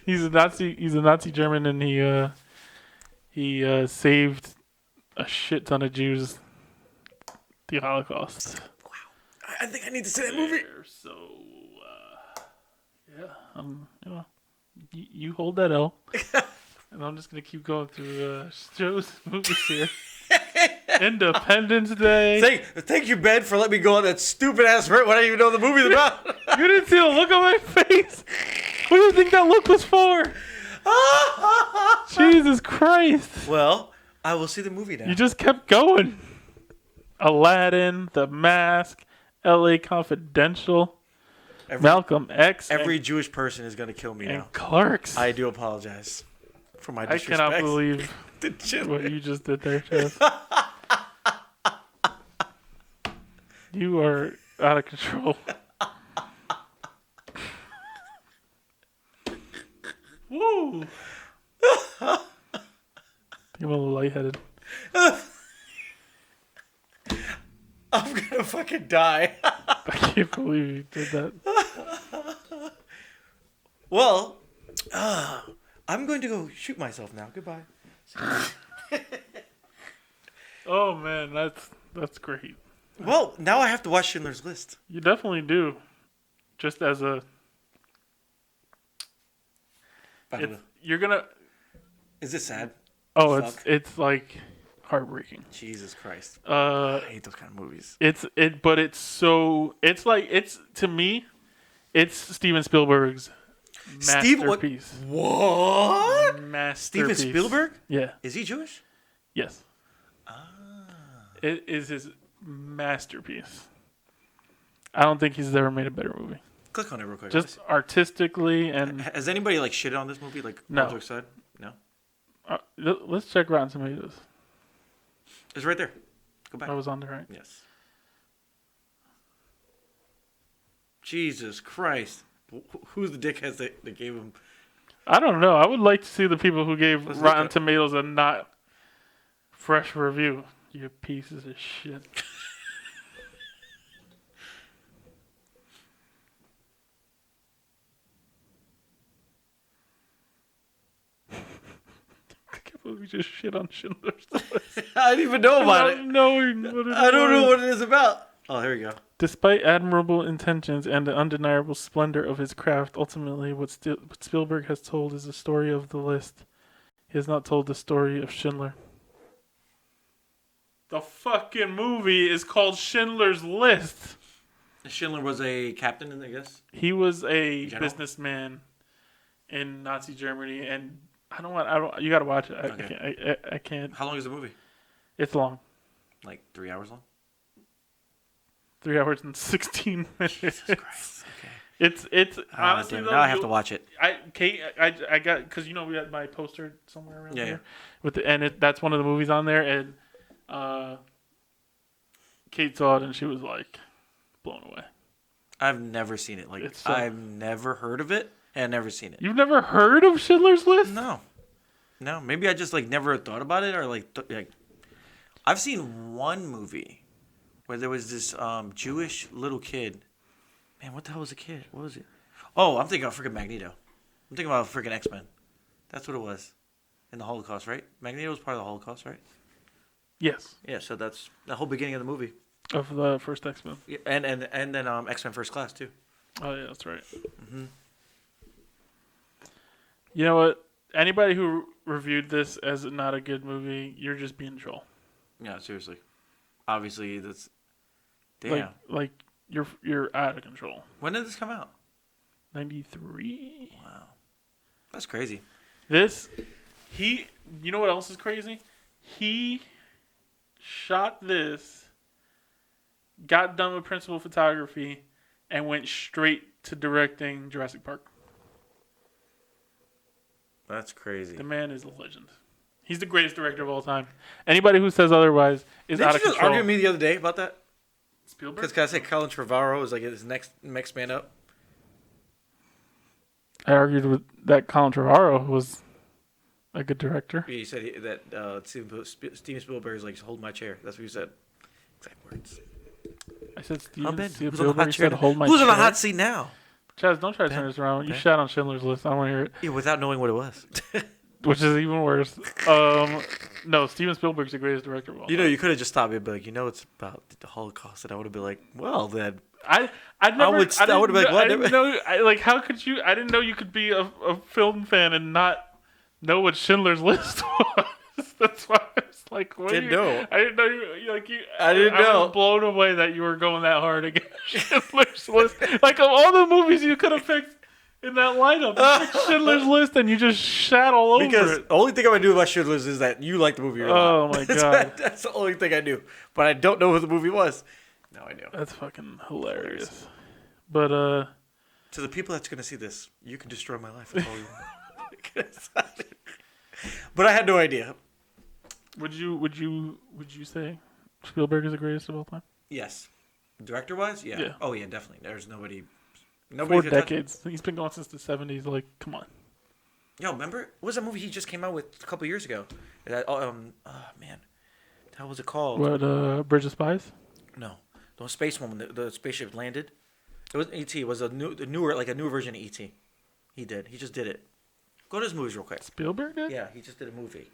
He's a Nazi German, and he saved a shit ton of Jews. The Holocaust. Wow. I think I need to see that movie. So yeah, you hold that L, and I'm just gonna keep going through shows, movies here. Independence Day. Thank you, Ben, for letting me go on that stupid ass rant when I didn't even know the movie's about. You didn't see the look on my face. What do you think that look was for? Jesus Christ. Well, I will see the movie now. You just kept going. Aladdin, The Mask, L.A. Confidential, Malcolm X. Every Jewish person is going to kill me and now. Clerks. I do apologize for my disrespect. I cannot believe what you just did there, Chaz. You are out of control. Woo! I'm a little lightheaded. I'm gonna fucking die. I can't believe you did that. Well, I'm going to go shoot myself now. Goodbye. Oh man, that's great. Well, now I have to watch Schindler's List. You definitely do. Just as a, you're gonna. Is it sad? Oh, Fuck. it's like heartbreaking. Jesus Christ. I hate those kind of movies. But it's to me, it's Steven Spielberg's masterpiece. What? Masterpiece. Steven Spielberg? Yeah. Is he Jewish? Yes. It is his masterpiece. I don't think he's ever made a better movie. Click on it real quick. Just artistically and has anybody like shitted on this movie? Like no. all jokes aside? No. Let's check Rotten Tomatoes. It's right there. Go back. I was on there, right? Yes. Jesus Christ. Who's the dickheads that gave him? I don't know. I would like to see the people who gave Let's Rotten Tomatoes a not fresh review. You pieces of shit. We just shit on Schindler's List. I didn't even know about it. I don't know what it is about. Oh, here we go. Despite admirable intentions and the undeniable splendor of his craft, ultimately what Spielberg has told is the story of the list. He has not told the story of Schindler. The fucking movie is called Schindler's List. Schindler was a captain, I guess. He was a businessman in Nazi Germany, and I don't. You gotta watch it. Okay. I can't. How long is the movie? It's long. Like 3 hours long. 3 hours and 16 minutes. Jesus Christ. Okay. It's honestly though, now I have to watch it. I got because we had my poster somewhere around here with that's one of the movies on there, and Kate saw it and she was like blown away. I've never seen it. Like I've never heard of it and never seen it. You've never heard of Schindler's List? No. Maybe I just like never thought about it or like I've seen one movie where there was this Jewish little kid. Man, what the hell was a kid? What was it? Oh, I'm thinking of freaking Magneto. I'm thinking about freaking X-Men. That's what it was. In the Holocaust, right? Magneto was part of the Holocaust, right? Yes. Yeah, so that's the whole beginning of the movie. Of the first X-Men. Yeah, and then X-Men First Class too. Oh yeah, that's right. Mm-hmm. You know what? Anybody who reviewed this as not a good movie, you're just being a troll. Yeah, seriously. Obviously, that's damn. Like you're out of control. When did this come out? 93. Wow, that's crazy. You know what else is crazy? He shot this, got done with principal photography, and went straight to directing Jurassic Park. That's crazy. The man is a legend. He's the greatest director of all time. Anybody who says otherwise is out of control. Did you just argue with me the other day about that? Spielberg? Because I said Colin Trevorrow is like his next man up. I argued with that Colin Trevorrow was a good director. Yeah, you said that Steven Spielberg is like, hold my chair. That's what you said. Exact words. I said Steven Spielberg said hold my chair. Who's on the hot seat now? Chaz, don't try to turn this around. You shot on Schindler's List. I don't want to hear it. Yeah, without knowing what it was. Which is even worse. No, Steven Spielberg's the greatest director of all time. You could have just stopped me and be like, it's about the Holocaust. And I would have been like, well, then. I would have been like, what? I didn't know, how could you? I didn't know you could be a film fan and not know what Schindler's List was. That's why I was like, what? Didn't know. I didn't know you. I didn't know. I was blown away that you were going that hard against Schindler's List. Like, of all the movies you could have picked in that lineup, you picked Schindler's List and you just shat all over it. Because the only thing I do about Schindler's is that you like the movie. Oh my god, that's the only thing I knew. But I don't know what the movie was. No, I knew. That's fucking hilarious. But to the people that's gonna see this, you can destroy my life. That's all you want. But I had no idea. Would you say Spielberg is the greatest of all time? Yes. Director wise, yeah. Oh yeah, definitely. There's nobody 4 decades. He's been going since the 70s. Like, come on. Yo, remember? What was that movie he just came out with a couple years ago? Man. How was it called? What, Bridge of Spies? No. The space one when the spaceship landed. It was E.T. It was a newer version of E.T. He just did it. Go to his movies real quick. Spielberg did? Yeah, he just did a movie.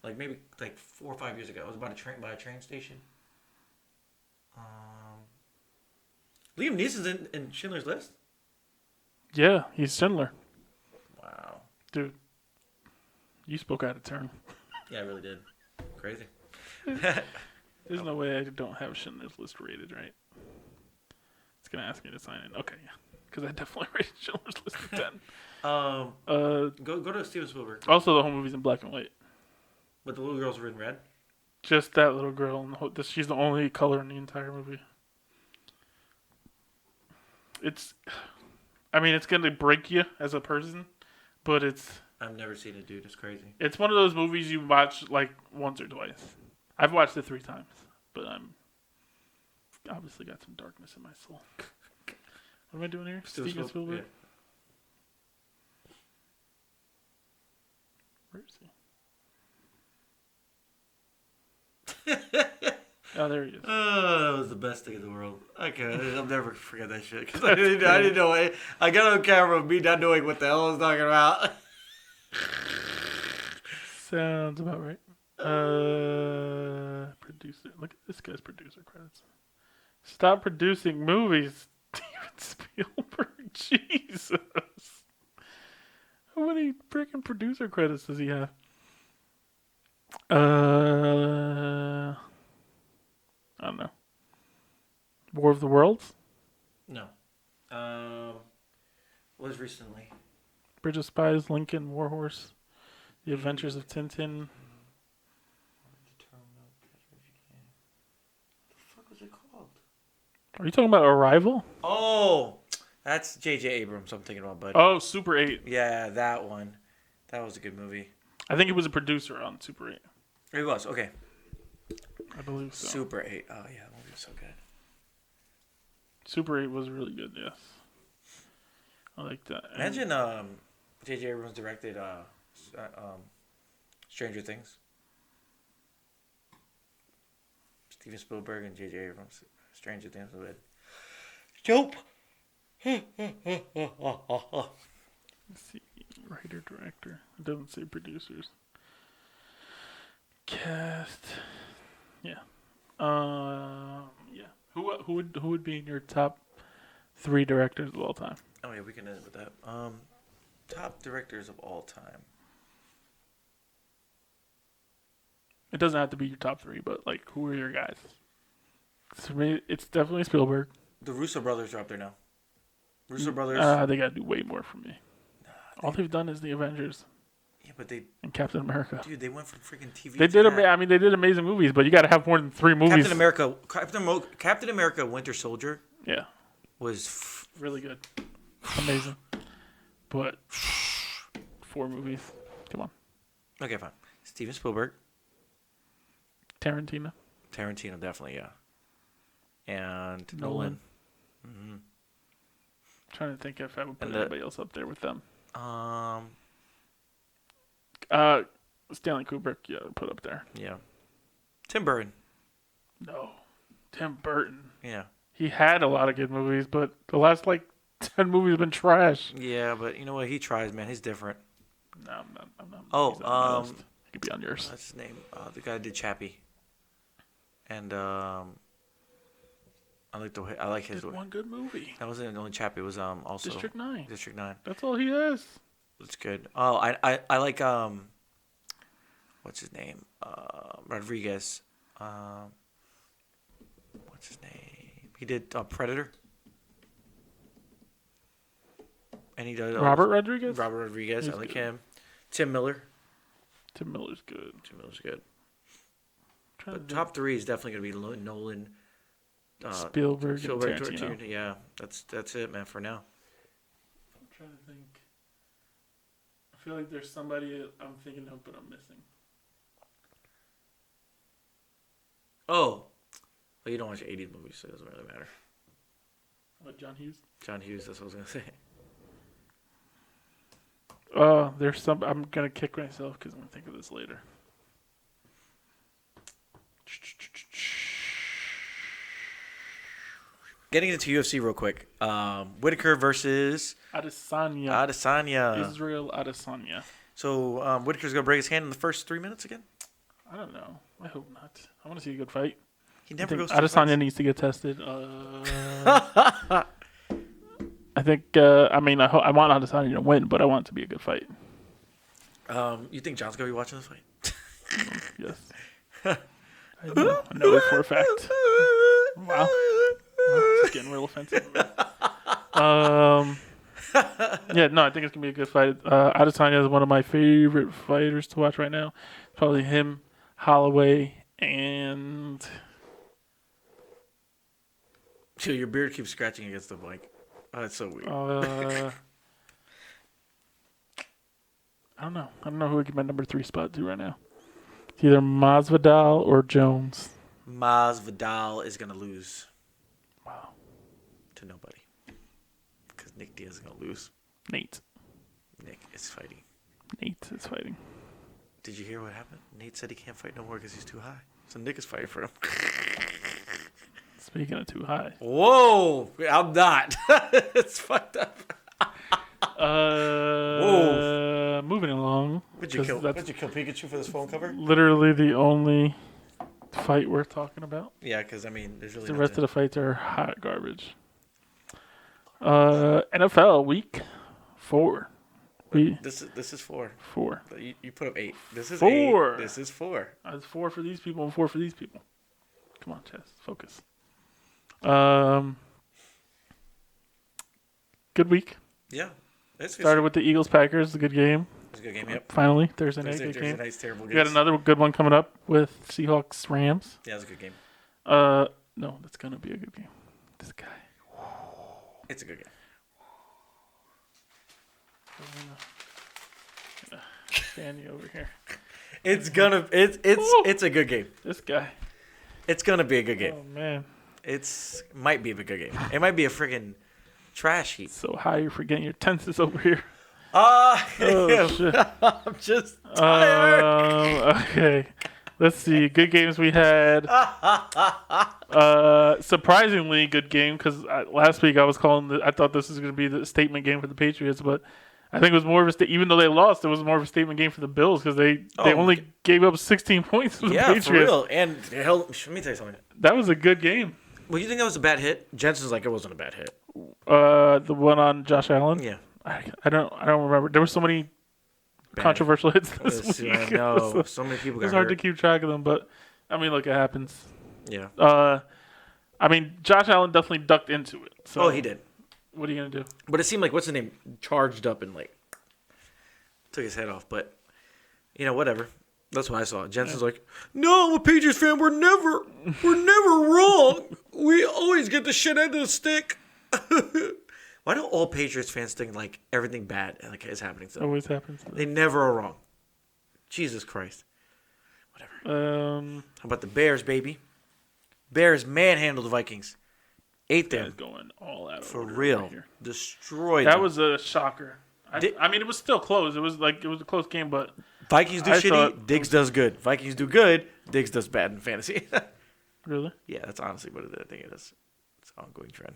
Like maybe 4 or 5 years ago. It was about a train station. Liam Neeson's in Schindler's List? Yeah, he's Schindler. Wow. Dude. You spoke out of turn. Yeah, I really did. Crazy. There's no way I don't have Schindler's List rated, right? It's gonna ask me to sign in. Okay, yeah, because I definitely rated Schindler's List a 10. Go to Steven Spielberg. Also, the whole movie's in black and white. But the little girls were in red. Just that little girl, and she's the only color in the entire movie. It's gonna break you as a person, but I've never seen it, dude. It's crazy. it's one of those movies you watch like once or twice. I've watched it 3 times, but I'm obviously got some darkness in my soul. What am I doing here? Steven Spielberg. Yeah. Where is he? Oh, there he is. Oh, that was the best thing in the world. I'll never forget that shit. Cause I didn't know it. I got on camera of me not knowing what the hell I was talking about. Sounds about right. Producer. Look at this guy's producer credits. Stop producing movies, Steven Spielberg. Jesus. How many freaking producer credits does he have? I don't know. War of the Worlds? No. Was recently. Bridge of Spies, Lincoln, Warhorse, The Adventures of Tintin. The fuck was it called? Are you talking about Arrival? Oh, that's J.J. Abrams I'm thinking about, buddy. Oh, Super 8. Yeah, that one. That was a good movie. I think he was a producer on Super 8. It was, okay. I believe so. Super 8. Oh, yeah, that movie was so good. Super 8 was really good, yes. I like that. Imagine J.J. Abrams directed Stranger Things. Steven Spielberg and J.J. Abrams. Stranger Things was good. Dope. Let's see. Writer, director. It doesn't say producers. Cast. Yeah. Yeah. Who would be in your top 3 directors of all time? Oh yeah, we can end with that. Top directors of all time. It doesn't have to be your top 3, but like, who are your guys? For me, it's definitely Spielberg. The Russo brothers are up there now. Russo brothers. They gotta do way more for me. All they've done is the Avengers. Yeah, but they and Captain America. Dude, they went from freaking TV. They did. They did amazing movies, but you got to have more than 3 movies. Captain America, Winter Soldier. Yeah, was really good, amazing. But 4 movies. Come on. Okay, fine. Steven Spielberg. Tarantino, definitely, yeah. And Nolan. Mm-hmm. Trying to think if I would put anybody else up there with them. Stanley Kubrick, yeah, put up there. Yeah. Tim Burton. No. Tim Burton. Yeah. He had a lot of good movies, but the last 10 movies have been trash. Yeah, but you know what? He tries, man. He's different. No, I'm not. Oh, he could be on yours. What's his name? The guy that did Chappie. And I like his. One good movie. That wasn't only Chappie. It was also District 9. District 9. That's all he has. It's good. Oh, I like what's his name? Rodriguez. What's his name? He did Predator. And he did Robert Rodriguez. He's I like good. Him. Tim Miller. Tim Miller's good. But top 3 is definitely gonna be Nolan, Spielberg, and Tarantino. Yeah, that's it, man. For now. I'm trying to think. I feel like there's somebody I'm thinking of, but I'm missing. Oh, well, you don't watch 80s movies, so it doesn't really matter. What, John Hughes? John Hughes. That's what I was gonna say. There's some. I'm gonna kick myself because I'm gonna think of this later. Getting into UFC real quick. Whitaker versus Adesanya. Israel Adesanya. So Whitaker's gonna break his hand in the first 3 minutes again. I don't know. I hope not. I want to see a good fight. He never goes. Adesanya needs to get tested. I think. I want Adesanya to win, but I want it to be a good fight. You think John's gonna be watching this fight? Yes. I know it for a fact. Wow. It's getting real offensive. Yeah, no, I think it's gonna be a good fight. Adesanya is one of my favorite fighters to watch right now. Probably him, Holloway, and Dude, your beard keeps scratching against the mic. Oh, that's so weird. I don't know. I don't know who would give my number 3 spot to right now. It's either Masvidal or Jones. Masvidal is gonna lose. Wow. To nobody. Because Nick Diaz is gonna lose. Nick is fighting. Nate is fighting. Did you hear what happened? Nate said he can't fight no more because he's too high. So Nick is fighting for him. Speaking of too high. Whoa! I'm not. It's fucked up. Whoa. Moving along. Would you kill Pikachu for this phone cover? Literally the only fight worth talking about. Yeah, because, I mean, there's really the rest of the fights are hot garbage. NFL week 4. This is 4. 4. You put up 8. This is 4. 8. This is 4. It's 4 for these people and 4 for these people. Come on, Chess. Focus. Good week. Yeah. Started with the Eagles-Packers. A good game. It was a good game, yep. Finally, Thursday night, good game. Night's terrible. We got another good one coming up with Seahawks-Rams. Yeah, it was a good game. No, that's going to be a good game. This guy. It's a good game. Stand you over here. It's a good game. This guy. It's gonna be a good game. Oh man. Might be a good game. It might be a freaking trash heap. So high you're forgetting your tenses over here. Oh shit. I'm just tired. Okay. Let's see. Good games we had. Surprisingly good game because last week I was I thought this was going to be the statement game for the Patriots, but I think it was more of a even though they lost, it was more of a statement game for the Bills because they only gave up 16 points to the Patriots. Yeah, for real. And hell, let me tell you something. That was a good game. Well, you think that was a bad hit? Jensen's like, it wasn't a bad hit. The one on Josh Allen? Yeah. I don't remember. There were so many controversial hits this week. I know. So many people got hurt. It's hard to keep track of them, but I mean, look, it happens. Yeah. I mean, Josh Allen definitely ducked into it. So he did. What are you gonna do? But it seemed like what's his name charged up and like took his head off. But whatever. That's what I saw. Jensen's like, no, I'm a Patriots fan. We're never wrong. We always get the shit end of the stick. Why do all Patriots fans think like everything bad is happening to them? Always happens. They never are wrong. Jesus Christ. Whatever. How about the Bears, baby? Bears manhandled the Vikings. 8 them. Going all out for real. Right here. Destroyed that them. Was a shocker. I mean, it was still close. It was a close game, but Vikings do shitty. Diggs does good. Vikings do good. Diggs does bad in fantasy. Really? Yeah, that's honestly what I think it is. It's an ongoing trend.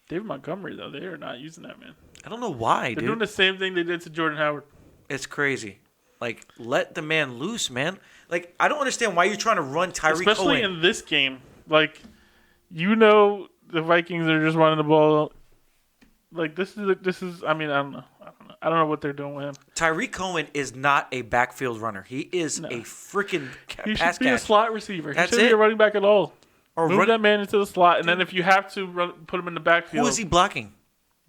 David Montgomery, though, they are not using that, man. I don't know why, They're doing the same thing they did to Jordan Howard. It's crazy. Like, let the man loose, man. Like, I don't understand why you're trying to run Tyreek Cohen. Especially in this game. Like, the Vikings are just running the ball. Like, this is. I mean, I don't know. I don't know what they're doing with him. Tyreek Cohen is not a backfield runner. He is a freaking He pass should be catch. a slot receiver. That's he shouldn't be a running back at all. Or move that man into the slot, and then if you have to put him in the backfield. Who is he blocking?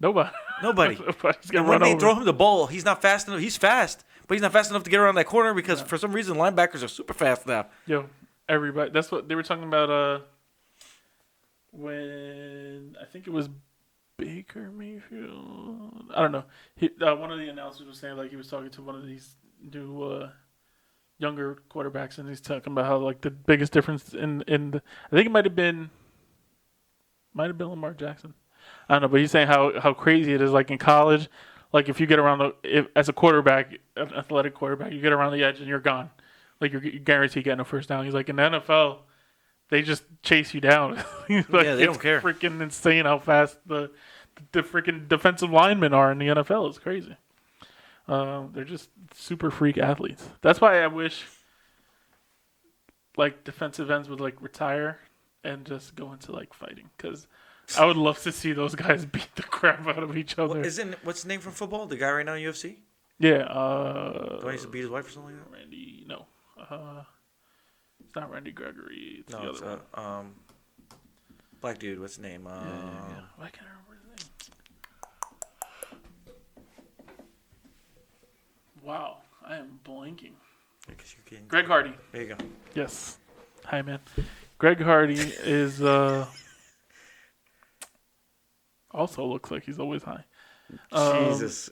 Nobody. Nobody's gonna when run they over. throw him the ball, he's not fast enough. He's fast, but he's not fast enough to get around that corner because for some reason linebackers are super fast now. Yo, everybody. That's what they were talking about. When I think it was Baker Mayfield. I don't know. One of the announcers was saying he was talking to one of these new younger quarterbacks, and he's talking about how the biggest difference in I think it might have been Lamar Jackson. I don't know, but he's saying how crazy it is. Like in college, if you get around as a quarterback, an athletic quarterback, you get around the edge and you're gone. You're guaranteed getting a first down. He's like in the NFL, they just chase you down. They don't care. It's freaking insane how fast the freaking defensive linemen are in the NFL. It's crazy. They're just super freak athletes. That's why I wish defensive ends would retire and just go into fighting, because I would love to see those guys beat the crap out of each other. What's his name from football? The guy right now in UFC? Yeah. Don't he used to beat his wife or something like that? Randy. No. It's not Randy Gregory. It's the No, it's other one. black dude. What's his name? Yeah. Why can't I remember his name? Wow, I am blanking. Because you're kidding. Greg Hardy. There you go. Yes. Hi, man. Greg Hardy is also looks like he's always high. Jesus.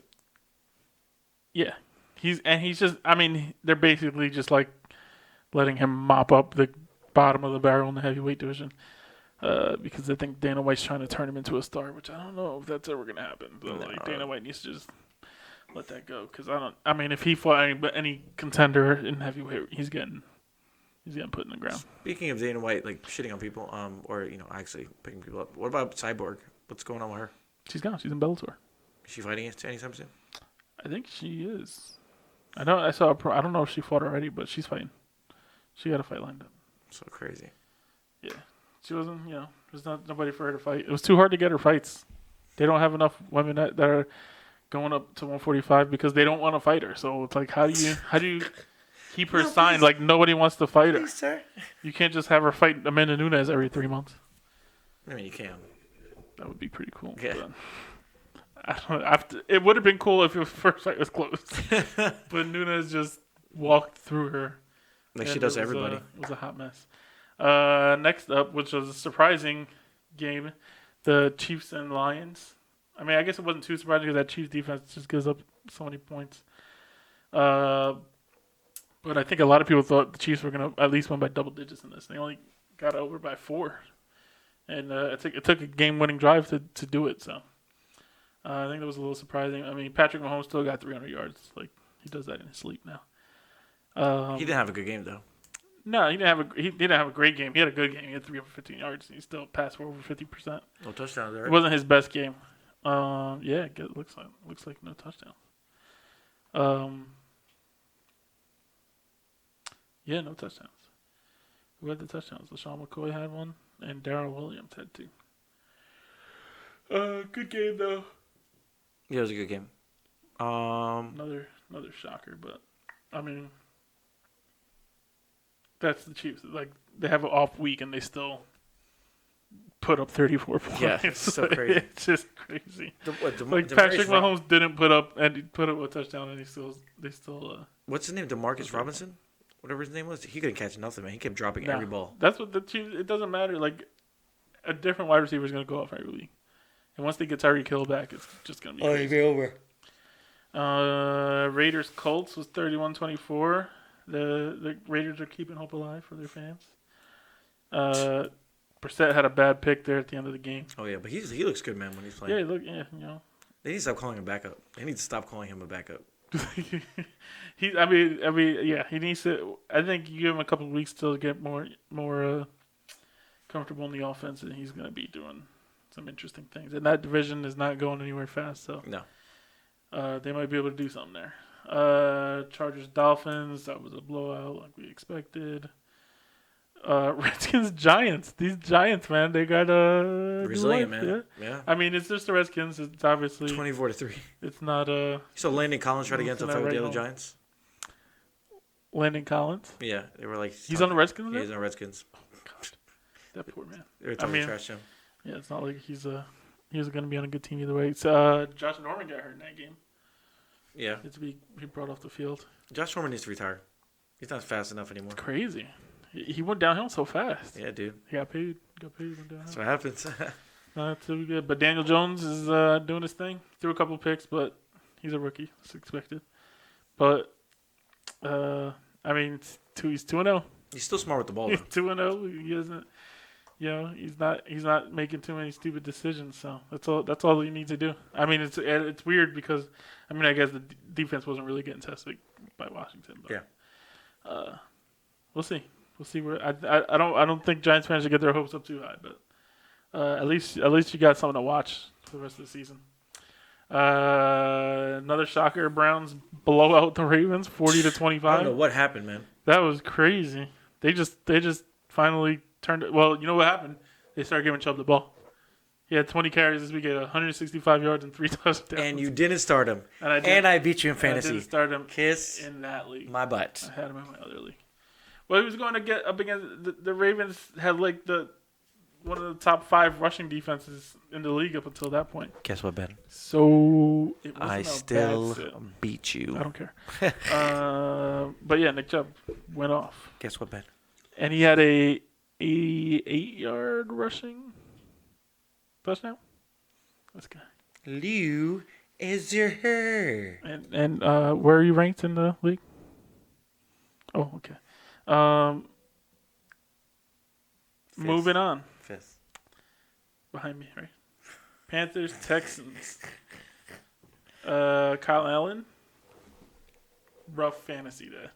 Yeah. He's just, I mean, they're basically just like letting him mop up the bottom of the barrel in the heavyweight division. Because I think Dana White's trying to turn him into a star, which I don't know if that's ever going to happen. But like Dana White needs to just let that go. Because I mean, if he fought any contender in heavyweight, he's getting put in the ground. Speaking of Dana White, like shitting on people, or actually picking people up. What about Cyborg? What's going on with her? She's gone. She's in Bellator. Is she fighting it anytime soon? I think she is. I don't know if she fought already, but she's fighting. She got a fight lined up. So crazy. Yeah. She wasn't, there's nobody for her to fight. It was too hard to get her fights. They don't have enough women that are going up to 145 because they don't want to fight her. So it's like, how do you keep her signed? Like nobody wants to fight her. Please, sir. You can't just have her fight Amanda Nunes every 3 months. I mean, you can. That would be pretty cool. Yeah. But I don't. It would have been cool if the first fight was close, but Nunes just walked through her. Like she does everybody. It was a hot mess. Next up, which was a surprising game, the Chiefs and Lions. I mean, I guess it wasn't too surprising because that Chiefs defense just gives up so many points. But I think a lot of people thought the Chiefs were going to at least win by double digits in this. They only got over by 4. And it took a game-winning drive to do it. So I think that was a little surprising. I mean, Patrick Mahomes still got 300 yards. Like, he does that in his sleep now. He didn't have a good game, though. No, he didn't have a great game. He had a good game. He had 315 yards. And he still passed for over 50%. No touchdowns there. It wasn't his best game. Yeah, it looks like no touchdowns. Yeah, no touchdowns. Who had the touchdowns? LaShawn McCoy had one, and Darrell Williams had 2. Good game though. Yeah, it was a good game. Another shocker, but I mean, that's the Chiefs. Like they have an off week and they still put up 34 points. Yeah, it's so crazy. It's just crazy. Patrick Patrick Mahomes didn't put up a touchdown, and they still. What's his name? DeMarcus Robinson, whatever his name was. He couldn't catch nothing, man. He kept dropping every ball. That's what the Chiefs. It doesn't matter. Like a different wide receiver is going to go off every week, and once they get Tyreek Hill back, it's just going to be. Oh, he'll be over. Raiders Colts was 31-24. The Raiders are keeping hope alive for their fans. Brissett had a bad pick there at the end of the game. Oh yeah, but he looks good, man, when he's playing. Yeah, They need to stop calling him backup. They need to stop calling him a backup. He needs to. I think you give him a couple of weeks to get more comfortable in the offense, and he's going to be doing some interesting things. And that division is not going anywhere fast, so no. They might be able to do something there. Chargers Dolphins, that was a blowout like we expected. Redskins Giants. These Giants, man, they got resilient, man. Yeah. I mean, it's just the Redskins. It's obviously 24-3. It's not So Landon Collins tried to get into the fight with the other Giants. Landon Collins. Yeah, they were like. He's on the Redskins. Yeah, he's on the Redskins. Oh, God. That poor man. They were totally trashed him. Yeah, it's not like he was going to be on a good team either way. So, Josh Norman got hurt in that game. Yeah. He brought off the field. Josh Norman needs to retire. He's not fast enough anymore. It's crazy. He went downhill so fast. Yeah, dude. He got paid. Went downhill. That's what happens. Not too good. But Daniel Jones is doing his thing. Threw a couple picks, but he's a rookie. It's expected. But, I mean, he's 2-0. He's still smart with the ball, though. He's 2-0. He doesn't, he's not making too many stupid decisions. So that's all you need to do. I mean, it's weird because, I mean, I guess the defense wasn't really getting tested by Washington. But, yeah. We'll see. We'll see where I don't think Giants fans should get their hopes up too high, but at least you got something to watch for the rest of the season. Another shocker: Browns blow out the Ravens 40-25. I don't know what happened, man. That was crazy. They just finally turned it. Well, you know what happened? They started giving Chubb the ball. He had 20 carries this week, at 165 yards and 3 touchdowns. And you didn't start him. And I beat you in fantasy. I didn't start him Kiss in that league. my butt. I had him in my other league. Well, he was going to get up against the Ravens. Had like one of the top 5 rushing defenses in the league up until that point. Guess what, Ben? So it wasn't I still beat you. I don't care. But yeah, Nick Chubb went off. Guess what, Ben? And he had a 88-yard rushing touchdown. This guy. Liu is your her. And where are you ranked in the league? Oh, okay. Moving on. 5th. Behind me, right? Panthers, Texans. Kyle Allen. Rough fantasy day.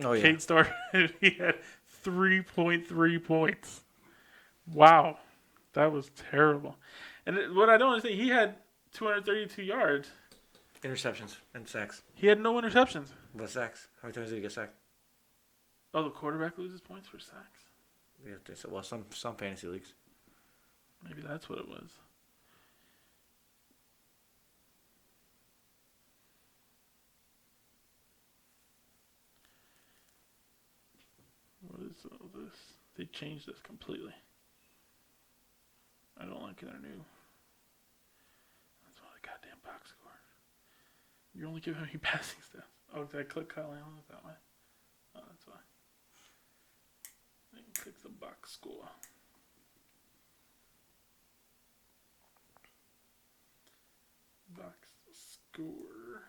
Oh, yeah. Kate started. He had 3.3 points. Wow. That was terrible. And what I don't understand, he had 232 yards. Interceptions and sacks. He had no interceptions. What sacks? How many times did he get sacked? Oh, the quarterback loses points for sacks? Yeah, well, some fantasy leagues. Maybe that's what it was. What is all this? They changed this completely. I don't like it. They're new. That's why the goddamn box score. You're only giving me passing stats. Oh, did I click Kyle Allen that way? Oh, that's why. I can click the box score. Box score.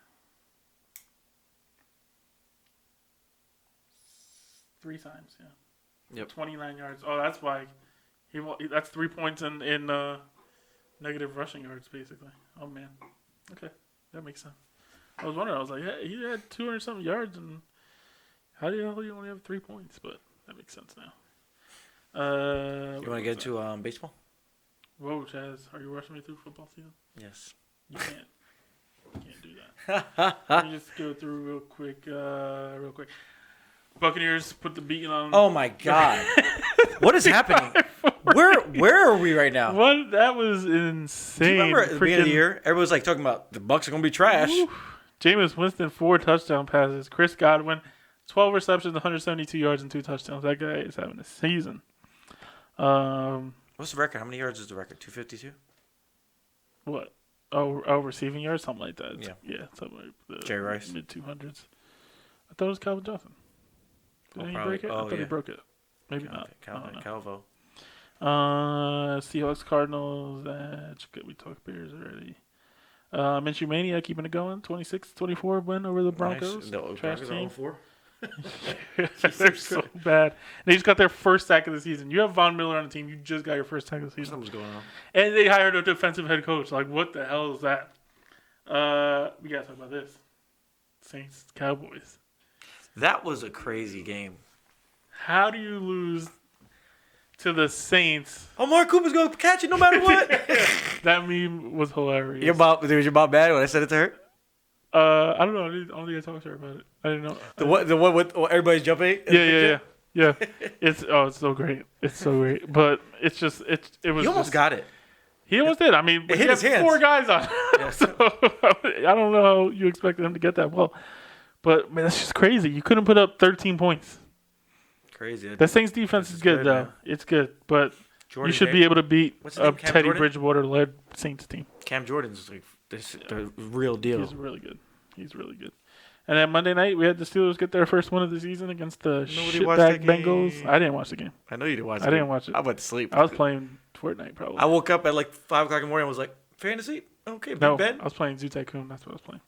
3 times, yeah. Yep. 29 yards. Oh, that's why. That's 3 points in negative rushing yards, basically. Oh, man. Okay. That makes sense. I was wondering. I was like, hey, he had 200-something yards, and how the hell you only have 3 points? But that makes sense now. You want to get into baseball? Whoa, Chaz. Are you rushing me through football season? Yes. You can't. You can't do that. Let me just go through real quick. Buccaneers put the beating on. Oh my God! What is happening? Where are we right now? What? That was insane. Do you remember at the beginning of the year, everyone was like talking about the Bucs are going to be trash. Jameis Winston 4 touchdown passes. Chris Godwin 12 receptions, 172 yards and 2 touchdowns. That guy is having a season. What's the record? How many yards is the record? 252. What? Oh, receiving yards, something like that. Yeah, something like Jerry Rice, mid 200s. I thought it was Calvin Johnson. Did he break it? I thought he broke it. Maybe not. Calvo. Seahawks, Cardinals. We talked Bears already. Minshew Mania keeping it going. 26-24 win over the Broncos. Nice. No, Trash Broncos team. 4. They're so bad. And they just got their first sack of the season. You have Von Miller on the team. You just got your first sack of the season. Something's going on. And they hired a defensive head coach. Like, what the hell is that? We got to talk about this. Saints, Cowboys. That was a crazy game. How do you lose to the Saints? Amari Cooper's going to catch it no matter what. That meme was hilarious. Was your mom mad when I said it to her? I don't know. I don't think I talked to her about it. I didn't know. The one with everybody's jumping? Yeah. It's so great. It's so great. But it's just it was. He almost got it. He almost did. I mean, it hit his hands. 4 guys on. Yeah. So I don't know how you expected him to get that well. But man, that's just crazy. You couldn't put up 13 points. Crazy. The Saints defense is good though. Man. It's good, but you should be able to beat a Teddy Bridgewater-led Saints team. Cam Jordan's like the real deal. He's really good. And then Monday night, we had the Steelers get their first win of the season against the shitbag Bengals. I didn't watch the game. I know you didn't watch it. I didn't watch it. I went to sleep. I was playing Fortnite probably. I woke up at like 5 o'clock in the morning and was like, fantasy? Okay, beat Ben. I was playing Zoo Tycoon. That's what I was playing.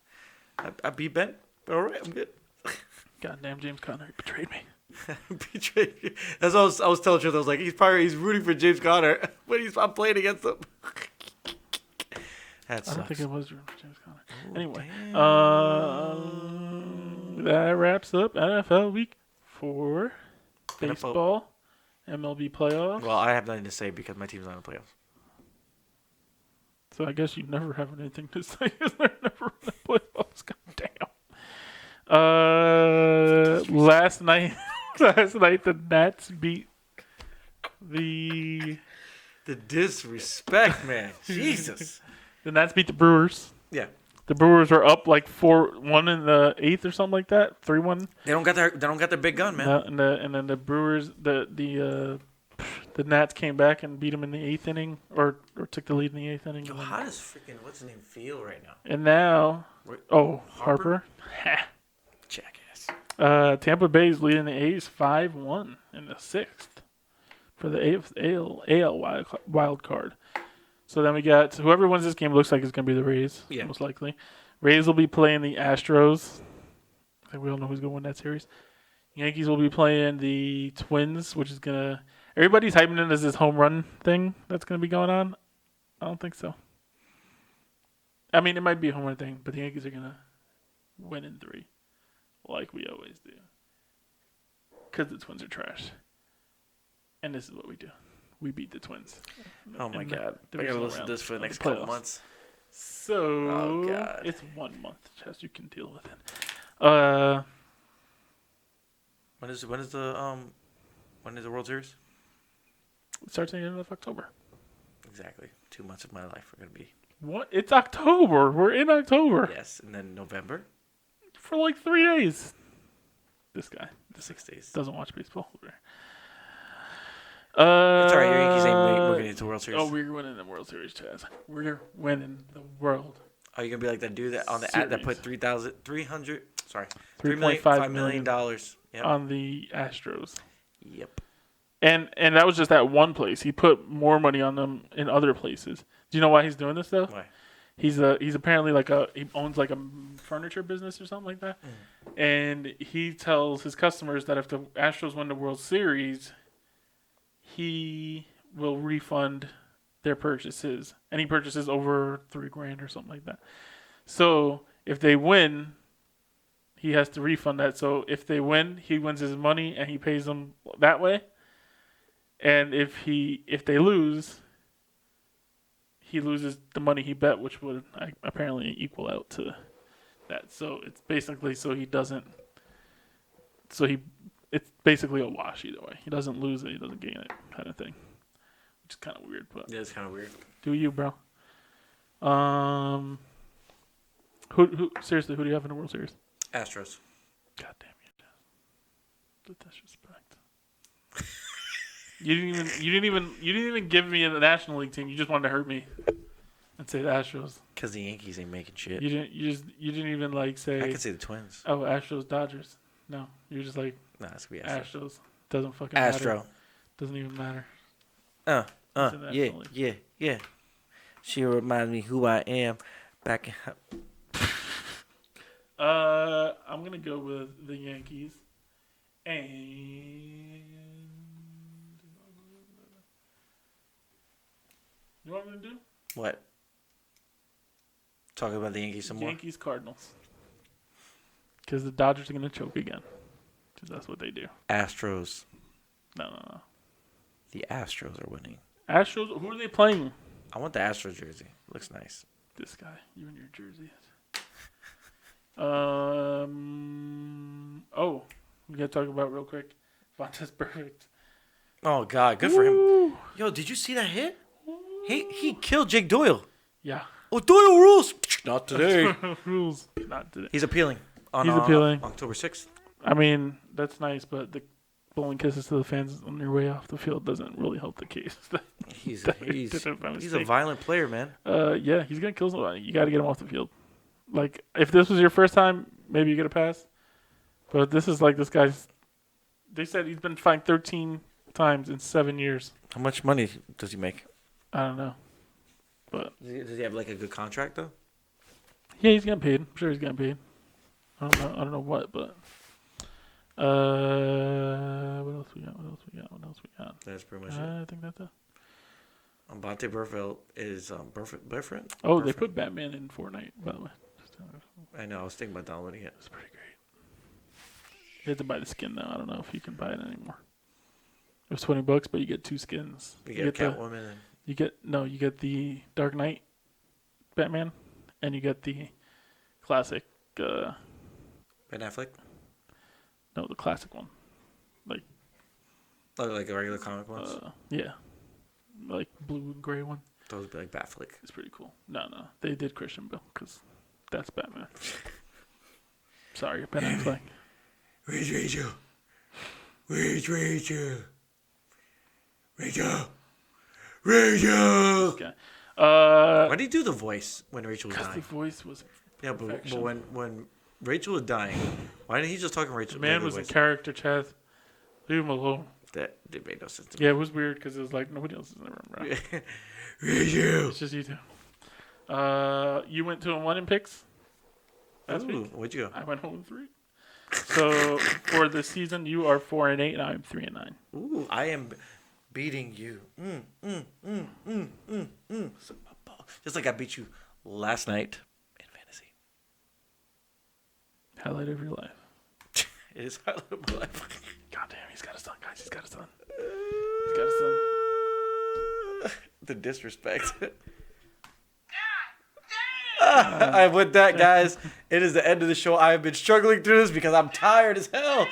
I beat Ben. All right, I'm good. Goddamn James Conner betrayed me. Betrayed you. That's what I was telling you. I was like, he's rooting for James Conner, but I'm playing against him. That sucks. I don't think it was rooting for James Conner. Oh, anyway, damn. that wraps up NFL Week 4. Baseball, MLB playoffs. Well, I have nothing to say because my team's not in the playoffs. So I guess you never have anything to say because they're never in the playoffs. God damn. Last night the Nats beat the The disrespect, man. Jesus. The Nats beat the Brewers. Yeah. The Brewers are up like 4-1 in the eighth or something like that. 3-1. They don't got their big gun, man. And then the Brewers, the Nats came back and beat them in the eighth inning, or took the lead in the eighth inning. Yo, how does freaking what's his name feel right now? And now, Harper. Jackass. Tampa Bay is leading the A's 5-1 in the sixth for the AL wild card. So then we got whoever wins this game looks like it's going to be the Rays, most likely. Rays will be playing the Astros. I think we all know who's going to win that series. Yankees will be playing the Twins, which is going to... Everybody's hyping it as this home run thing that's going to be going on. I don't think so. I mean, it might be a home run thing, but the Yankees are going to win in 3, like we always do. Because the Twins are trash. And this is what we do. We beat the Twins. Oh, my God. I got to listen to this for the next couple months. So, God. It's 1 month, Chess. You can deal with it. When is the World Series? It starts at the end of October. Exactly. 2 months of my life are going to be. What? It's October. We're in October. Yes, and then November. For like 3 days. This guy. 6 days. Doesn't watch baseball. It's all right. Your Yankees ain't moving into the World Series. Oh, we're winning the World Series, Chaz. We're winning the world. Are you gonna be like that dude that on the Series. ad that put $3.5 million dollars on the Astros? Yep. And that was just that one place. He put more money on them in other places. Do you know why he's doing this though? Why? He's apparently he owns like a furniture business or something like that. And he tells his customers that if the Astros win the World Series, he will refund their purchases. And he purchases over $3,000 or something like that. So if they win, he has to refund that. So if they win, he wins his money and he pays them that way. And if they lose, he loses the money he bet, which would apparently equal out to that. So it's basically it's basically a wash either way. He doesn't lose it, he doesn't gain it, kind of thing, which is kind of weird. But yeah, it's kind of weird. Do you, bro? Who seriously? Who do you have in the World Series? Astros. God damn you, the disrespect. You didn't even give me a National League team. You just wanted to hurt me and say the Astros. Because the Yankees ain't making shit. You didn't even like say. I could say the Twins. Oh, Astros, Dodgers. No, you're just like. Nah, it's gonna be Astros. Astros doesn't fucking Astro. matter. Doesn't even matter. Yeah. She reminds me who I am back in. I'm gonna go with the Yankees, and you want me to do? What? Talk about the Yankees some more. Yankees, Cardinals, because the Dodgers are gonna choke again. Because that's what they do. Astros. No. The Astros are winning. Astros. Who are they playing? I want the Astros jersey. Looks nice. This guy, you and your jerseys. We gotta talk about real quick. Vontae's perfect. Oh God, good for him. Yo, did you see that hit? He killed Jake Doyle. Yeah. Oh, Doyle rules. Not today. Rules. Not today. He's appealing. He's appealing. October 6th. I mean, that's nice, but the blowing kisses to the fans on their way off the field doesn't really help the case. He's a violent player, man. Yeah, he's gonna kill somebody. You got to get him off the field. Like, if this was your first time, maybe you get a pass. But this is like this guy's. They said he's been fined 13 times in 7 years. How much money does he make? I don't know, but does he have like a good contract though? Yeah, he's getting paid. I'm sure he's getting paid. I don't know what, but. What else we got? That's pretty much it. I think that's it. Vontae Burfict is Burfict? Oh, they put Batman in Fortnite, by the way. I know. I was thinking about downloading it. It's pretty great. You have to buy the skin now. I don't know if you can buy it anymore. It was $20, but you get 2 skins. You get Catwoman. You get the Dark Knight Batman, and you get the classic. Ben Affleck. No, the classic one. Like a regular comic ones. Yeah. like blue and gray one. Those would be like Batflick. It's pretty cool. No, they did Christian Bale because that's Batman. Sorry, Ben Affleck. Where's Rachel? Where's Rachel? Rachel. Okay. Why did he do the voice when Rachel was Because the dying? voice was Yeah, but perfection. when Rachel was dying, why didn't he just talk in Rachel? The man was a character, Chaz. Leave him alone. That didn't make no sense to me. Yeah, it was weird because it was like nobody else is in the room, bro. Rachel. It's just you two. You went 2-1 in picks last Ooh, week. where'd you go? I went 0-3. So for the season, you are 4-8, and I'm 3-9. Ooh, I am beating you. Just like I beat you last night in fantasy. Highlight of your life. It is highlight of my life. God damn, he's got a son, guys. He's got a son. He's got a son. The disrespect. With that, guys, it is the end of the show. I have been struggling through this because I'm tired as hell.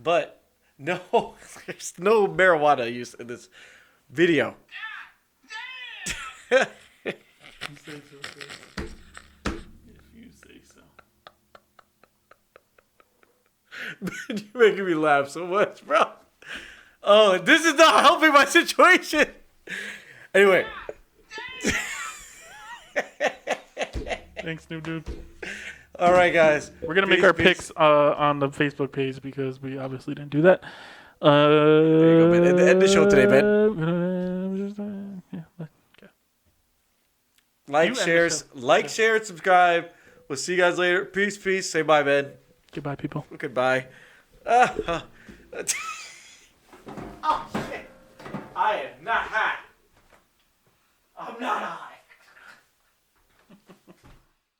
But no, there's no marijuana use in this video. You say so, sir. If you say so. You're making me laugh so much, bro. Oh, this is not helping my situation. Anyway. Thanks, new dude. All right, guys. We're going to make our picks on the Facebook page because we obviously didn't do that. There you go, man. End the show today, man. Okay. Like, share, and subscribe. We'll see you guys later. Peace, peace. Say bye, man. Goodbye, people. Goodbye. Oh, shit. I am not high. I'm not high.